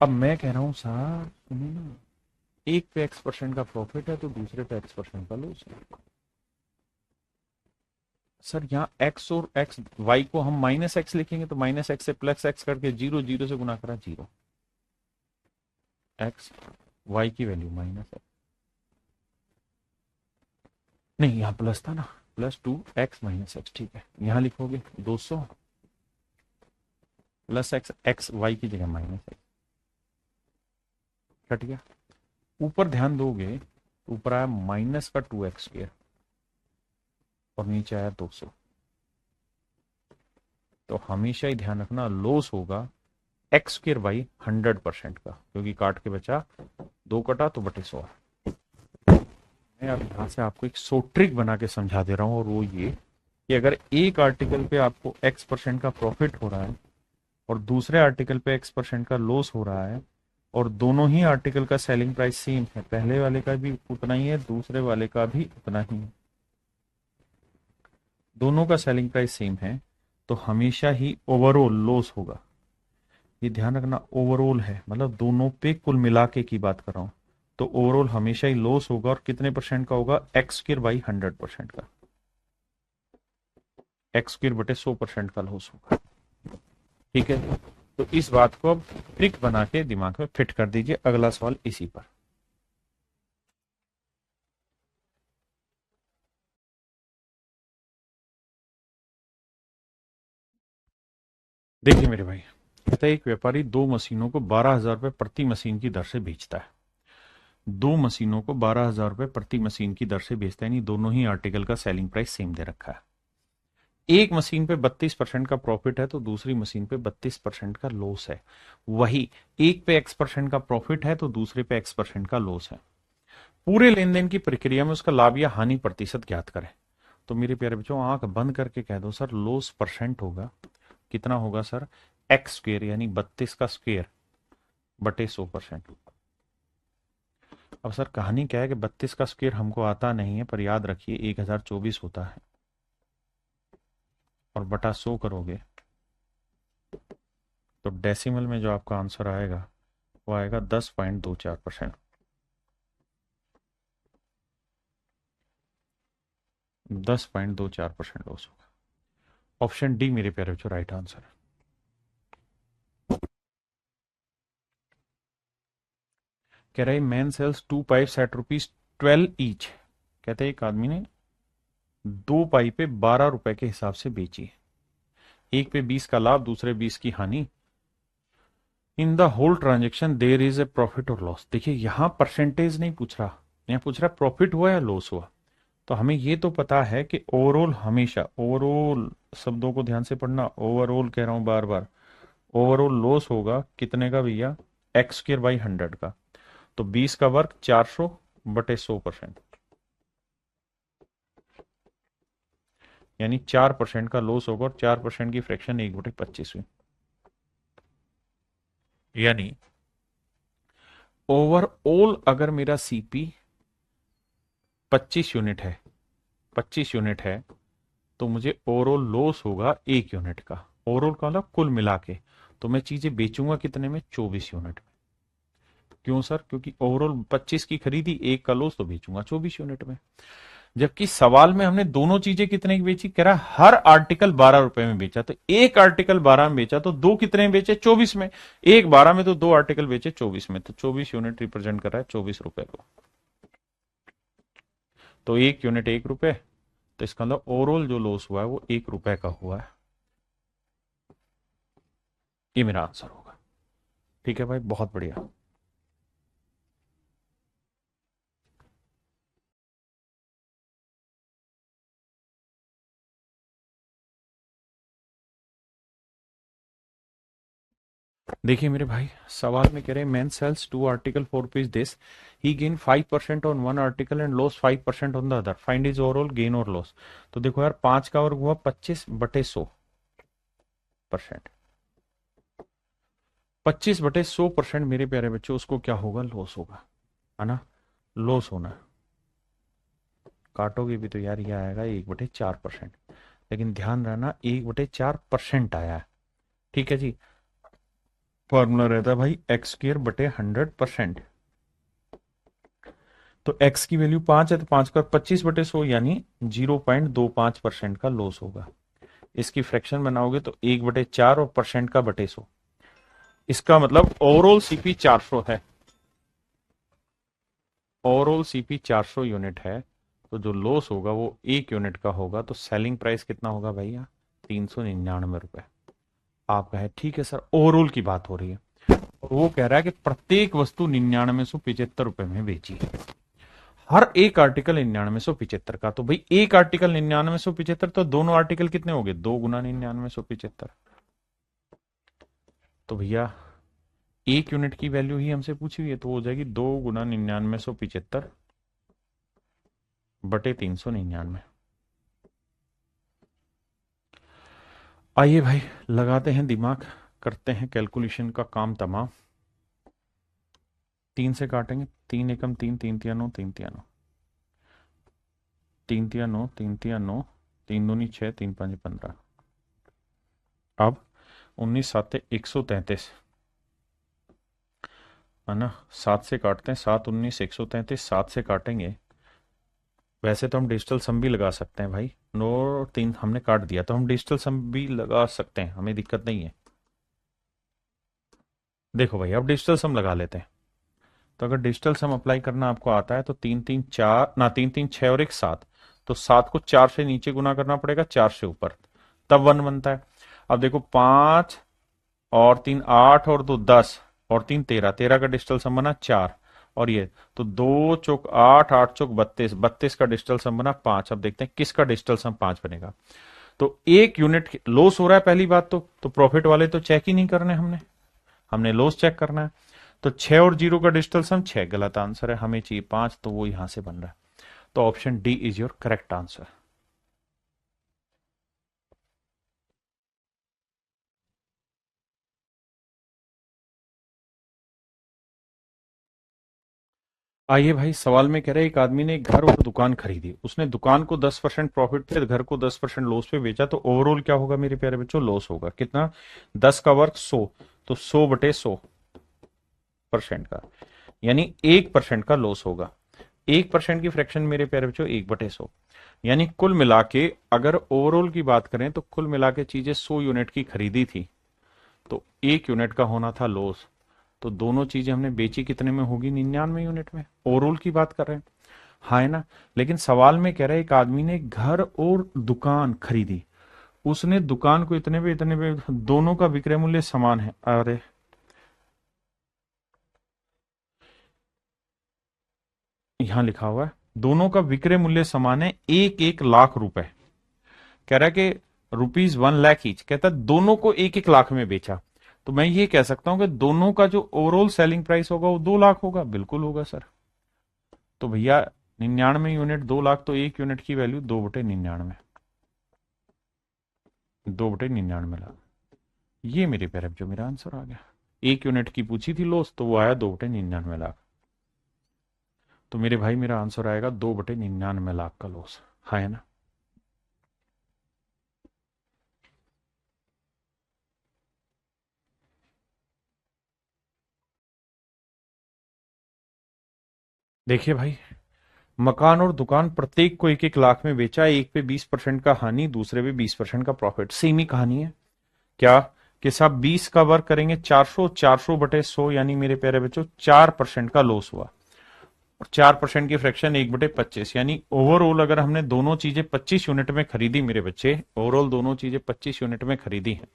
अब मैं कह रहा हूं सर सुनिए ना, एक पे X% का प्रॉफिट है तो दूसरे पे X% का लॉस है। सर यहाँ x और x y को हम -x लिखेंगे तो -x से +x करके 0 0 से गुना करा 0, x y की वैल्यू -x, नहीं यहाँ प्लस था ना, +2x -x, ठीक है। यहाँ लिखोगे 200 प्लस x, x y की जगह -x, कट गया। ऊपर ध्यान दोगे तो ऊपर आया माइनस का 2x² और नीचे आया 200। तो हमेशा ही ध्यान रखना लॉस होगा x² बाई 100% का, क्योंकि काट के बचा 2 कटा तो बटे 100। मैं अब यहां से आपको एक सो ट्रिक बना के समझा दे रहा हूं, और वो ये कि अगर एक आर्टिकल पे आपको x% का प्रॉफिट हो रहा है और दूसरे आर्टिकल पे x% का लॉस हो रहा है और दोनों ही आर्टिकल का सेलिंग प्राइस सेम है, पहले वाले का भी उतना ही है, दूसरे वाले का भी उतना ही है, दोनों का सेलिंग प्राइस सेम है, तो हमेशा ही ओवरऑल लॉस होगा। ये ध्यान रखना, ओवरऑल है मतलब दोनों पे कुल मिला के की बात कर रहा हूं, तो ओवरऑल हमेशा ही लॉस होगा। और कितने परसेंट का होगा? एक्स स्क्र बाई 100% का, एक्स स्क्र बटे 100% का लॉस होगा। ठीक है, तो इस बात को अब ट्रिक बना के दिमाग में फिट कर दीजिए। अगला सवाल इसी पर। देखिए मेरे भाई, कहता है एक व्यापारी दो मशीनों को 12,000 रुपए प्रति मशीन की दर से बेचता है। दो मशीनों को 12,000 रुपए प्रति मशीन की दर से बेचता है, यानी दोनों ही आर्टिकल का सेलिंग प्राइस सेम दे रखा है। एक मशीन पे 32% का प्रॉफिट है तो दूसरी मशीन पे 32% का लॉस है। वही एक पे x% का प्रॉफिट है तो दूसरे पे x% का लॉस है। पूरे लेन देन की प्रक्रिया में उसका लाभ या हानि प्रतिशत ज्ञात करें। तो मेरे प्यारे बच्चों, आंख बंद करके कह दो सर, लॉस परसेंट होगा। कितना होगा सर? एक्स स्क्वेयर यानी 32 का स्क्वेयर बटे 100%। अब सर कहानी क्या है कि 32 का स्क्वेयर हमको आता नहीं है, पर याद रखिए 1024 होता है, और बटा 100 करोगे तो डेसिमल में जो आपका आंसर आएगा वो आएगा 10.24%। 10.24% लॉस होगा। ऑप्शन डी मेरे प्यारे बच्चों राइट आंसर है। कह रहे man sells 2 pipes at ₹12 each. कहते हैं एक आदमी ने दो पाइपें 12 रुपए के हिसाब से बेची। एक पे 20 का लाभ, दूसरे 20 की हानि। In the whole transaction there is a profit और लॉस। देखिए यहां परसेंटेज नहीं पूछ रहा, यहाँ पूछ रहा प्रॉफिट हुआ या लॉस हुआ। तो हमें ये तो पता है कि ओवरऑल, हमेशा ओवरऑल शब्दों को ध्यान से पढ़ना, ओवरऑल कह रहा हूं बार बार, ओवरऑल लॉस होगा कितने का भैया? एक्स स्क्र बाई 100 का। तो 20 का वर्ग 400 बटे 100%, यानी 4% का लॉस होगा। और 4% की फ्रैक्शन 1/25 हुई। यानी ओवरऑल अगर मेरा सीपी 25 यूनिट है, 25 यूनिट है, तो मुझे ओवरऑल लॉस होगा 1 यूनिट का। ओवरऑल का मतलब कुल मिला के। तो मैं चीजें बेचूंगा कितने में? 24 यूनिट में। क्यों सर? क्योंकि ओवरऑल 25 की खरीदी, एक का लॉस, तो बेचूंगा 24 यूनिट में। जबकि सवाल में हमने दोनों चीजें कितने की बेची? कह रहा हर आर्टिकल 12 रुपए में बेचा। तो एक आर्टिकल 12 में बेचा तो दो कितने में बेचे? 24 में। एक 12 में तो दो आर्टिकल बेचे 24 में, तो 24 यूनिट रिप्रेजेंट कर रहा है 24 रुपए को। तो एक यूनिट 1 रुपए, तो इसका मतलब ओवरऑल जो लॉस हुआ है वो 1 रुपए का हुआ है। ये मेरा आंसर होगा। ठीक है भाई, बहुत बढ़िया। देखिए मेरे भाई, सवाल में कह रहे हैं man sells two article for rupees this, he gain 5% on one article and loss 5% on the other, find is overall gain और लॉस। तो देखो यार, 5 का वर्ग हुआ 25/100%। 25/100% मेरे प्यारे बच्चों, उसको क्या होगा? लॉस होगा, है ना? लॉस होना है। काटोगे भी तो यार ये आएगा 1/4%। लेकिन ध्यान रहना 1/4% आया है। ठीक है जी। फॉर्मूला रहता है भाई एक्स स्क्र बटे 100%। तो x की वैल्यू 5 है, तो 5 का 25/100 यानी 0.25% का लॉस होगा। इसकी फ्रैक्शन बनाओगे तो 1/4 और परसेंट का बटे 100। इसका मतलब ओवरऑल सीपी 400 है, ओवरऑल सीपी 400 यूनिट है। तो जो लॉस होगा वो 1 यूनिट का होगा। तो सेलिंग प्राइस कितना होगा भैया? 399 रुपए। आप कहे ठीक है सर, ओवरऑल की बात हो रही है, और वो कह रहा है कि प्रत्येक वस्तु 9975 रुपए में बेची है। हर एक आर्टिकल 9975 का। तो भाई एक आर्टिकल 9975, तो दोनों आर्टिकल कितने हो गए? 2 गुना 9975। तो भैया एक यूनिट की वैल्यू ही हमसे पूछी हुई है, तो हो जाएगी 2 गुना 9975 बटे 399। आइए भाई लगाते हैं दिमाग, करते हैं कैलकुलेशन का काम तमाम। 3 से काटेंगे, 3 एकम 3, 3 तिया 9, 3 तिया 9, 3 तिया 9, 3 तिया 9, 3 दूनी 6, 3 5 15। अब 19 साते 133 है ना, 7 से काटते हैं, 7 19 133, 7 से काटेंगे। वैसे तो हम डिजिटल सम भी लगा सकते हैं भाई, नो 3 हमने काट दिया तो हम डिजिटल सम भी लगा सकते हैं, हमें दिक्कत नहीं है। देखो भाई अब डिजिटल सम लगा लेते हैं। तो अगर डिजिटल सम अप्लाई करना आपको आता है तो 3 3 4 ना, 3 3 6 और 1 7, तो 7 को 4 से नीचे गुना करना पड़ेगा, 4 से ऊपर, तब 1 बनता है। अब देखो 5 और 3 8 और 2 10 और 3 13, 13 का डिजिटल सम बना 4, और ये तो 2 चौक 8, 8 चौक 32, 32 का डिजिटल सम बना 5। अब देखते हैं किसका डिजिटल सम 5 बनेगा। तो 1 यूनिट लॉस हो रहा है, पहली बात तो प्रॉफिट वाले तो चेक ही नहीं करने, हमने हमने लॉस चेक करना है। तो 6 और 0 का डिजिटल सम 6 गलत आंसर है, हमें चाहिए 5, तो वो यहां से बन रहा है। तो option D is your correct answer. आइए भाई, सवाल में कह रहे हैं एक आदमी ने एक घर और दुकान खरीदी, उसने दुकान को 10% प्रॉफिट पे, घर को 10% लॉस पे बेचा, तो ओवरऑल क्या होगा मेरे प्यारे बच्चों? लॉस होगा। कितना? 10 का वर्ग 100, तो 100/100% का, यानी 1% का लॉस होगा। 1% की फ्रैक्शन मेरे प्यारे बच्चों 1/100, यानी कुल मिला के अगर ओवरऑल की बात करें तो कुल मिला के चीजें 100 यूनिट की खरीदी थी, तो 1 यूनिट का होना था लॉस। तो दोनों चीजें हमने बेची कितने में होगी? 99 यूनिट में। ओवरऑल की बात कर रहे हैं, हाँ है ना। लेकिन सवाल में कह रहा है एक आदमी ने घर और दुकान खरीदी, उसने दुकान को इतने पे दोनों का विक्रय मूल्य समान है। अरे यहां लिखा हुआ है दोनों का विक्रय मूल्य समान है, 1 1 लाख रुपए। कह रहा है कि ₹1 लाख ईच, कहता है दोनों को 1 1 लाख में बेचा। तो मैं ये कह सकता हूं कि दोनों का जो ओवरऑल सेलिंग प्राइस होगा वो 2 लाख होगा। बिल्कुल होगा सर। तो भैया 99 यूनिट 2 लाख, तो 1 यूनिट की वैल्यू 2/99, 2/99 लाख। ये मेरे पैर जो मेरा आंसर आ गया। 1 यूनिट की पूछी थी लॉस, तो वो आया 2/99 लाख। तो मेरे भाई मेरा आंसर आएगा 2/99 लाख का लॉस, है ना। देखिए भाई, मकान और दुकान प्रत्येक को 1 1 लाख में बेचा, एक पे 20% का हानि, दूसरे पे 20% का प्रॉफिट। सेम ही कहानी है। क्या? कि साहब 20 का वर्क करेंगे 400, 400/100, यानी मेरे प्यारे बच्चों 4% का लॉस हुआ। और 4% की फ्रैक्शन 1/25, यानी ओवरऑल अगर हमने दोनों चीजें 25 यूनिट में खरीदी मेरे बच्चे, ओवरऑल दोनों चीजें 25 यूनिट में खरीदी हैं,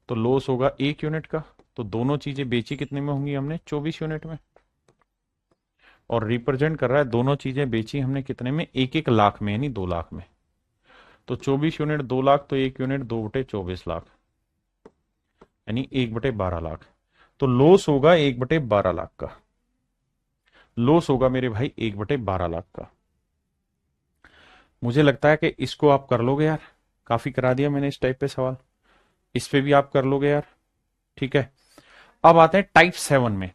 तो लॉस होगा 1 यूनिट का। तो दोनों चीजें बेची कितने में होंगी? हमने 24 यूनिट में। और रिप्रेजेंट कर रहा है दोनों चीजें बेची हमने कितने में? 1 1 लाख में, यानी 2 लाख में। तो 24 यूनिट 2 लाख, तो 1 यूनिट 2/24 लाख, यानी 1/12 लाख। तो लॉस होगा 1/12 लाख का। लॉस होगा मेरे भाई 1/12 लाख का। मुझे लगता है कि इसको आप कर लोगे यार, काफी करा दिया मैंने इस टाइप पे सवाल, इस पे भी आप कर लोगे यार। ठीक है। अब आते हैं टाइप 7 में।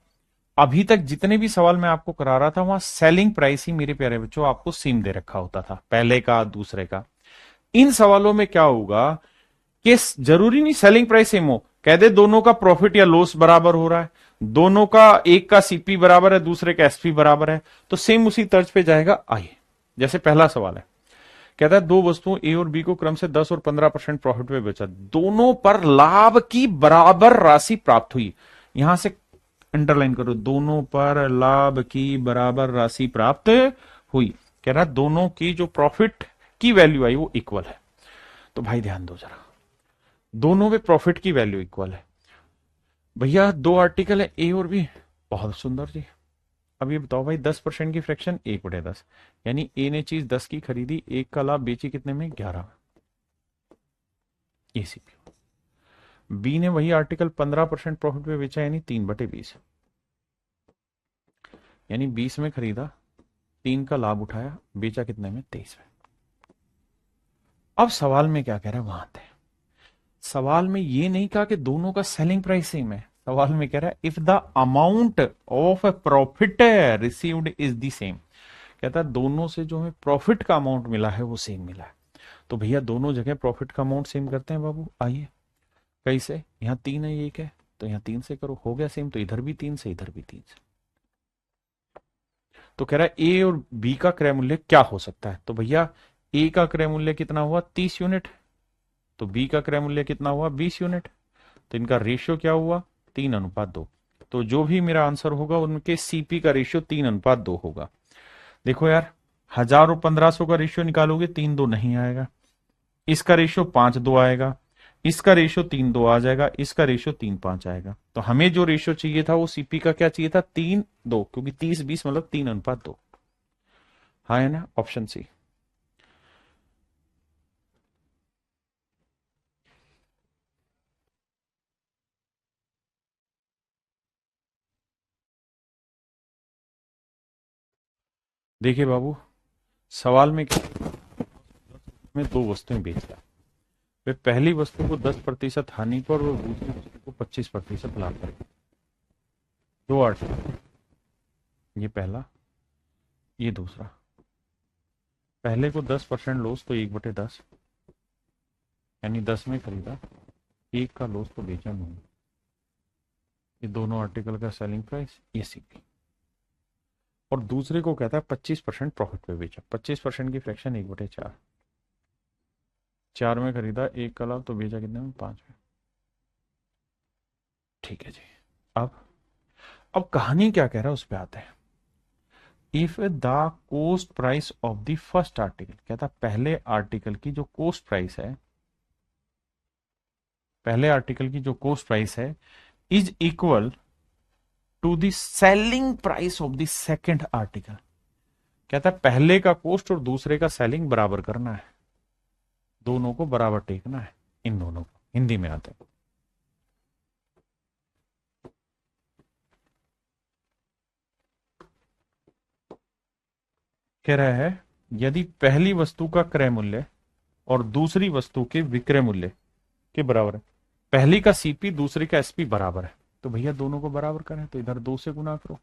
अभी तक जितने भी सवाल मैं आपको करा रहा था वहां सेलिंग प्राइस ही मेरे प्यारे बच्चों आपको सेम दे रखा होता था, पहले का दूसरे का। इन सवालों में क्या होगा कि जरूरी नहीं सेलिंग प्राइस सेम हो, कह दे दोनों का प्रॉफिट या लॉस बराबर हो रहा है, दोनों का, एक का सीपी बराबर है दूसरे का एसपी बराबर है, तो सेम उसी तर्ज पे जाएगा। आइए, जैसे पहला सवाल है, कहता है दो वस्तुओं ए और बी को क्रम से 10 और 15% प्रॉफिट में बेचा, दोनों पर लाभ की बराबर राशि प्राप्त हुई। यहां से अंडरलाइन करो, दोनों पर लाभ की बराबर राशि प्राप्त हुई। कह रहा दोनों की जो प्रॉफिट की वैल्यू आई वो इक्वल है। तो भाई ध्यान दो जरा, दोनों में प्रॉफिट की वैल्यू इक्वल है। भैया दो आर्टिकल है ए और बी, बहुत सुंदर जी। अब ये बताओ भाई 10% की फ्रैक्शन 1/10, यानी ए ने चीज 10 की खरीदी, एक का लाभ बेची कितने में? 11। एसीपी। बी ने वही आर्टिकल 15% प्रॉफिट पे बेचा, यानी 3/20, यानी 20 में खरीदा, 3 का लाभ उठाया, बेचा कितने में? 23 में। अब सवाल में क्या कह रहा है वहां थे, सवाल में ये नहीं कहा कि दोनों का सेलिंग प्राइस सेम है, सवाल में कह रहा है if the amount of A profit received is the same, कहता है दोनों से जो हमें प्रॉफिट का अमाउंट मिला है वो सेम मिला है। तो भैया दोनों जगह प्रॉफिट का अमाउंट सेम करते हैं बाबू, आइए। कैसे, यहाँ 3 है, एक है, तो यहाँ 3 से करो, हो गया सेम, तो इधर भी 3 से, इधर भी 3 से। तो कह रहा है ए और बी का क्रय मूल्य क्या हो सकता है, तो भैया ए का क्रय मूल्य कितना हुआ 30 यूनिट, तो बी का क्रय मूल्य कितना हुआ 20 यूनिट, तो इनका रेशियो क्या हुआ 3:2। तो जो भी मेरा आंसर होगा उनके सीपी का रेशियो 3:2 होगा। देखो यार, 1000 और 1500 का रेशियो निकालोगे 3:2 नहीं आएगा, इसका रेशियो 5:2 आएगा, इसका रेशियो 3:2 आ जाएगा, इसका रेशियो 3:5 आएगा। तो हमें जो रेशियो चाहिए था वो सीपी का क्या चाहिए था 3:2, क्योंकि 30-20 मतलब 3:2। हाँ है ना, ऑप्शन सी। देखिए बाबू, सवाल में में दो वस्तुएं बेचता है, वे पहली वस्तु को 10% हानि पर और दूसरी वस्तु को 25% लाभ पर। दो आर्टिकल, ये पहला, ये दूसरा। पहले को 10% लॉस तो 1/10, यानी 10 में खरीदा, एक का लॉस तो बेचा नहीं। ये दोनों आर्टिकल का सेलिंग प्राइस, ये सीपी। और दूसरे को कहता है 25% प्रॉफिट पे बेचा, 25% की फ्रैक्शन 1/4, 4 में खरीदा, एक का लाभ तो बेचा कितने में 5 में। ठीक है जी। अब कहानी क्या कह रहा है उस पर आते हैं। If the coast price of the first article, कहता पहले आर्टिकल की जो कोस्ट प्राइस है, पहले आर्टिकल की जो कोस्ट प्राइस है is equal to the selling price of the second article, कहता है पहले का कोस्ट और दूसरे का सेलिंग बराबर करना है, दोनों को बराबर टेकना है, इन दोनों को हिंदी में आते हैं। कह रहा है यदि पहली वस्तु का क्रय मूल्य और दूसरी वस्तु के विक्रय मूल्य के बराबर है, पहली का सीपी दूसरी का एसपी बराबर है, तो भैया दोनों को बराबर करें, तो इधर 2 से गुना करो,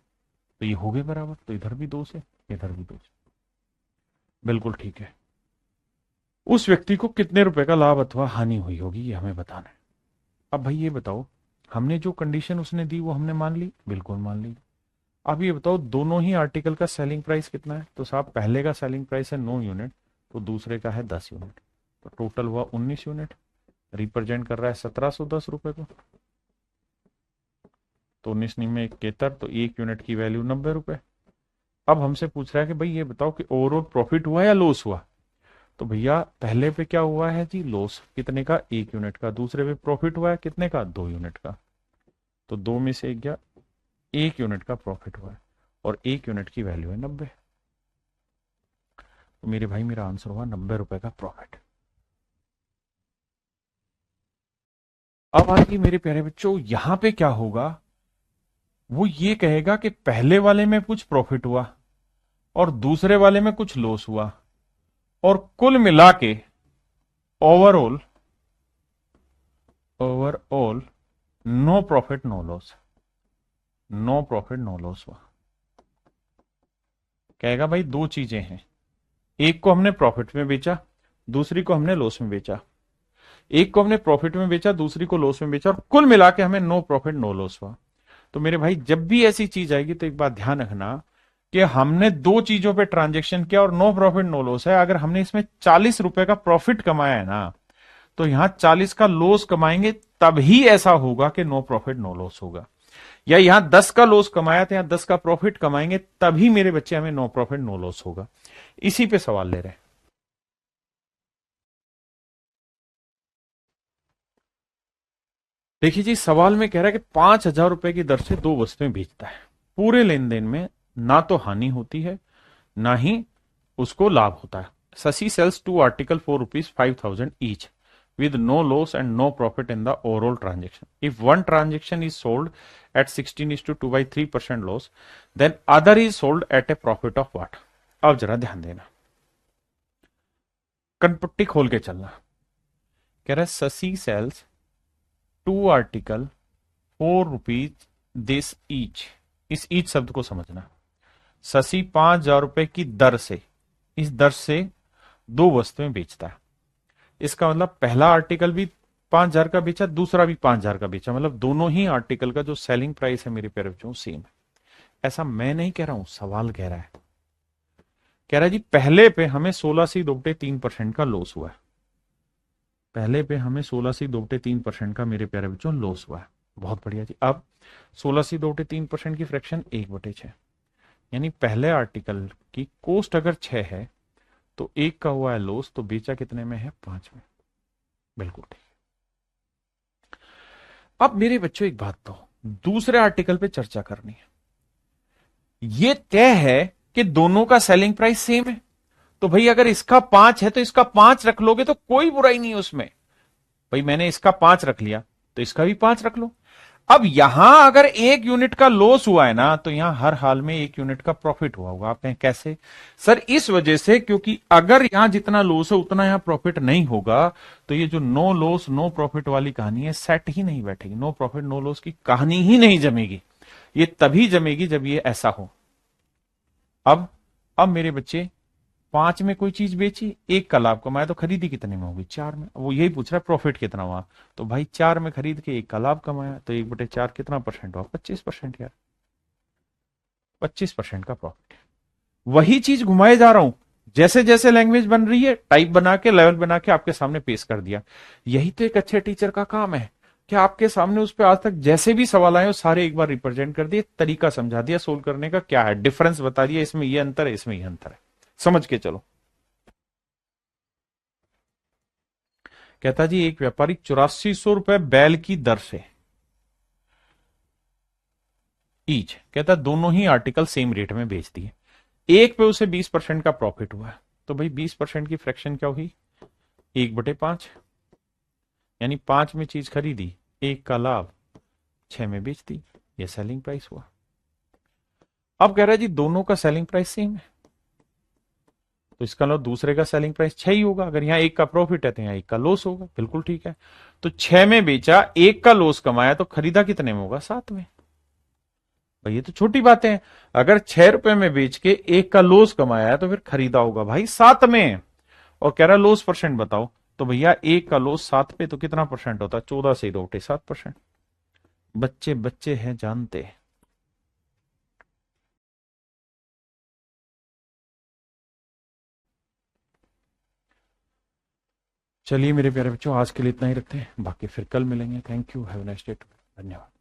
तो ये हो गए बराबर, तो इधर भी 2 से, इधर भी 2 से। बिल्कुल ठीक है। उस व्यक्ति को कितने रुपए का लाभ अथवा हानि हुई होगी ये हमें बताना है। अब भाई ये बताओ, हमने जो कंडीशन उसने दी वो हमने मान ली, बिल्कुल मान ली। अब ये बताओ दोनों ही आर्टिकल का सेलिंग प्राइस कितना है, तो साहब पहले का सेलिंग प्राइस है 9 यूनिट, तो दूसरे का है 10 यूनिट, तो टोटल हुआ 19 यूनिट, रिप्रेजेंट कर रहा है 1710 रुपए को। तो 19 में 71, तो 1 यूनिट की वैल्यू 90 रुपए। अब हमसे पूछ रहा है कि भाई ये बताओ कि ओवरऑल प्रॉफिट हुआ या लॉस हुआ, तो भैया पहले पे क्या हुआ है जी लॉस, कितने का 1 यूनिट का, दूसरे पे प्रॉफिट हुआ है कितने का 2 यूनिट का, तो 2 में से 1 गया, 1 यूनिट का प्रॉफिट हुआ है और 1 यूनिट की वैल्यू है 90, तो मेरे भाई मेरा आंसर हुआ 90 रुपए का प्रॉफिट। अब आइए मेरे प्यारे बच्चों, यहां पे क्या होगा, वो ये कहेगा कि पहले वाले में कुछ प्रॉफिट हुआ और दूसरे वाले में कुछ लॉस हुआ, और कुल मिला के overall, overall no profit no loss, no profit no loss हुआ। कहेगा भाई दो चीजें हैं, एक को हमने प्रॉफिट में बेचा, दूसरी को हमने लॉस में बेचा, एक को हमने प्रॉफिट में बेचा, दूसरी को लॉस में बेचा, और कुल मिला के हमें नो प्रॉफिट नो लॉस हुआ। तो मेरे भाई जब भी ऐसी चीज आएगी तो एक बात ध्यान रखना कि हमने दो चीजों पे ट्रांजेक्शन किया और नो प्रॉफिट नो लॉस है। अगर हमने इसमें 40 रुपए का प्रॉफिट कमाया है ना, तो यहां 40 का लॉस कमाएंगे तभी ऐसा होगा कि नो प्रॉफिट नो लॉस होगा, या यहां 10 का लॉस कमाया था यहां 10 का प्रॉफिट कमाएंगे तभी मेरे बच्चे हमें नो प्रॉफिट नो लॉस होगा। इसी पे सवाल ले रहे हैं। देखिए जी, सवाल में कह रहा है कि 5,000 रुपए की दर से दो वस्तुएं बेचता है, पूरे लेन देन में ना तो हानि होती है ना ही उसको लाभ होता है। शशि सेल्स टू आर्टिकल फॉर ₹5,000 each with no loss and no profit in the overall transaction. If one transaction is sold at 16:2/3% loss, then other is sold at a profit of what? अब जरा ध्यान देना, कनपट्टी खोल के चलना। कह रहा है Shashi sells 2 article 4 rupees this each. इस ईच शब्द को समझना। शशि 5,000 रुपए की दर से, इस दर से 2 वस्तुएं बेचता है। इसका मतलब पहला आर्टिकल भी 5,000 का बेचा, दूसरा भी 5,000 का बेचा, मतलब दोनों ही आर्टिकल का जो सेलिंग प्राइस है मेरे प्यारे बच्चों सेम है। ऐसा मैं नहीं कह रहा हूं, सवाल कह रहा है। कह रहा है जी पहले पे हमें 16.3% का लॉस हुआ है। पहले पे हमें 16.3% का मेरे प्यारे बच्चों लॉस हुआ है। बहुत बढ़िया जी। अब 16.3% की फ्रैक्शन 1/6, यानी पहले आर्टिकल की कॉस्ट अगर 6 है तो 1 का हुआ है लॉस, तो बेचा कितने में है? 5 में। बिल्कुल ठीक। अब मेरे बच्चों एक बात तो दूसरे आर्टिकल पे चर्चा करनी है। ये तय है कि दोनों का सेलिंग प्राइस सेम है, तो भाई अगर इसका 5 है तो इसका 5 रख लोगे तो कोई बुराई नहीं है उसमें। भाई मैंने इसका 5 रख लिया तो इसका भी 5 रख लो। अब यहां अगर 1 यूनिट का लॉस हुआ है ना, तो यहां हर हाल में 1 यूनिट का प्रॉफिट हुआ होगा। आप कहें कैसे? सर इस वजह से, क्योंकि अगर यहां जितना लॉस है उतना यहां प्रॉफिट नहीं होगा, तो ये जो नो लॉस नो प्रॉफिट वाली कहानी है सेट ही नहीं बैठेगी। नो प्रॉफिट नो लॉस की कहानी ही नहीं जमेगी। ये तभी जमेगी जब ये ऐसा हो। अब मेरे बच्चे 5 में कोई चीज बेची, 1 का लाभ कमाया, तो खरीदी कितने में होगी? 4 में। वो यही पूछ रहा है प्रॉफिट कितना हुआ, तो भाई 4 में खरीद के 1 का लाभ कमाया, तो 1/4 कितना परसेंट हुआ? 25% यार। 25% का प्रॉफिट। वही चीज घुमाए जा रहा हूं, जैसे जैसे लैंग्वेज बन रही है टाइप बना के लेवल बना के आपके सामने पेश कर दिया। यही तो एक अच्छे टीचर का काम है कि आपके सामने उस पर आज तक जैसे भी सवाल आए वो सारे एक बार रिप्रेजेंट कर दिए, तरीका समझा दिया, सोल्व करने का क्या है, डिफरेंस बता दिया, इसमें ये अंतर है, इसमें ये अंतर है, समझ के चलो। कहता जी एक व्यापारी 8400 रुपए बैल की दर से ईच, कहता दोनों ही आर्टिकल सेम रेट में बेच दिए, एक पे उसे 20% का प्रॉफिट हुआ है, तो भाई 20% की फ्रैक्शन क्या हुई? 1/5, यानी 5 में चीज खरीदी, 1 का लाभ, 6 में बेच दी, ये सेलिंग प्राइस हुआ। अब कह रहा है जी दोनों का सेलिंग प्राइस सेम है, तो इसका मतलब दूसरे का सेलिंग प्राइस 6 ही होगा। अगर यहां 1 का प्रॉफिट है तो यहां 1 का लॉस होगा। बिल्कुल ठीक है। तो 6 में बेचा, 1 का लॉस कमाया, तो खरीदा कितने में होगा? 7 में। भाई ये तो छोटी बात है। अगर 6 रुपए में बेच के 1 का लॉस कमाया है तो फिर खरीदा होगा भाई 7 में। और कह रहा लॉस परसेंट बताओ, तो भैया 1 का लॉस 7 पे तो कितना परसेंट होता है? 14 से 2/7%। बच्चे बच्चे हैं जानते हैं। चलिए मेरे प्यारे बच्चों आज के लिए इतना ही रखते हैं, बाकी फिर कल मिलेंगे। Thank you, have a nice day. धन्यवाद।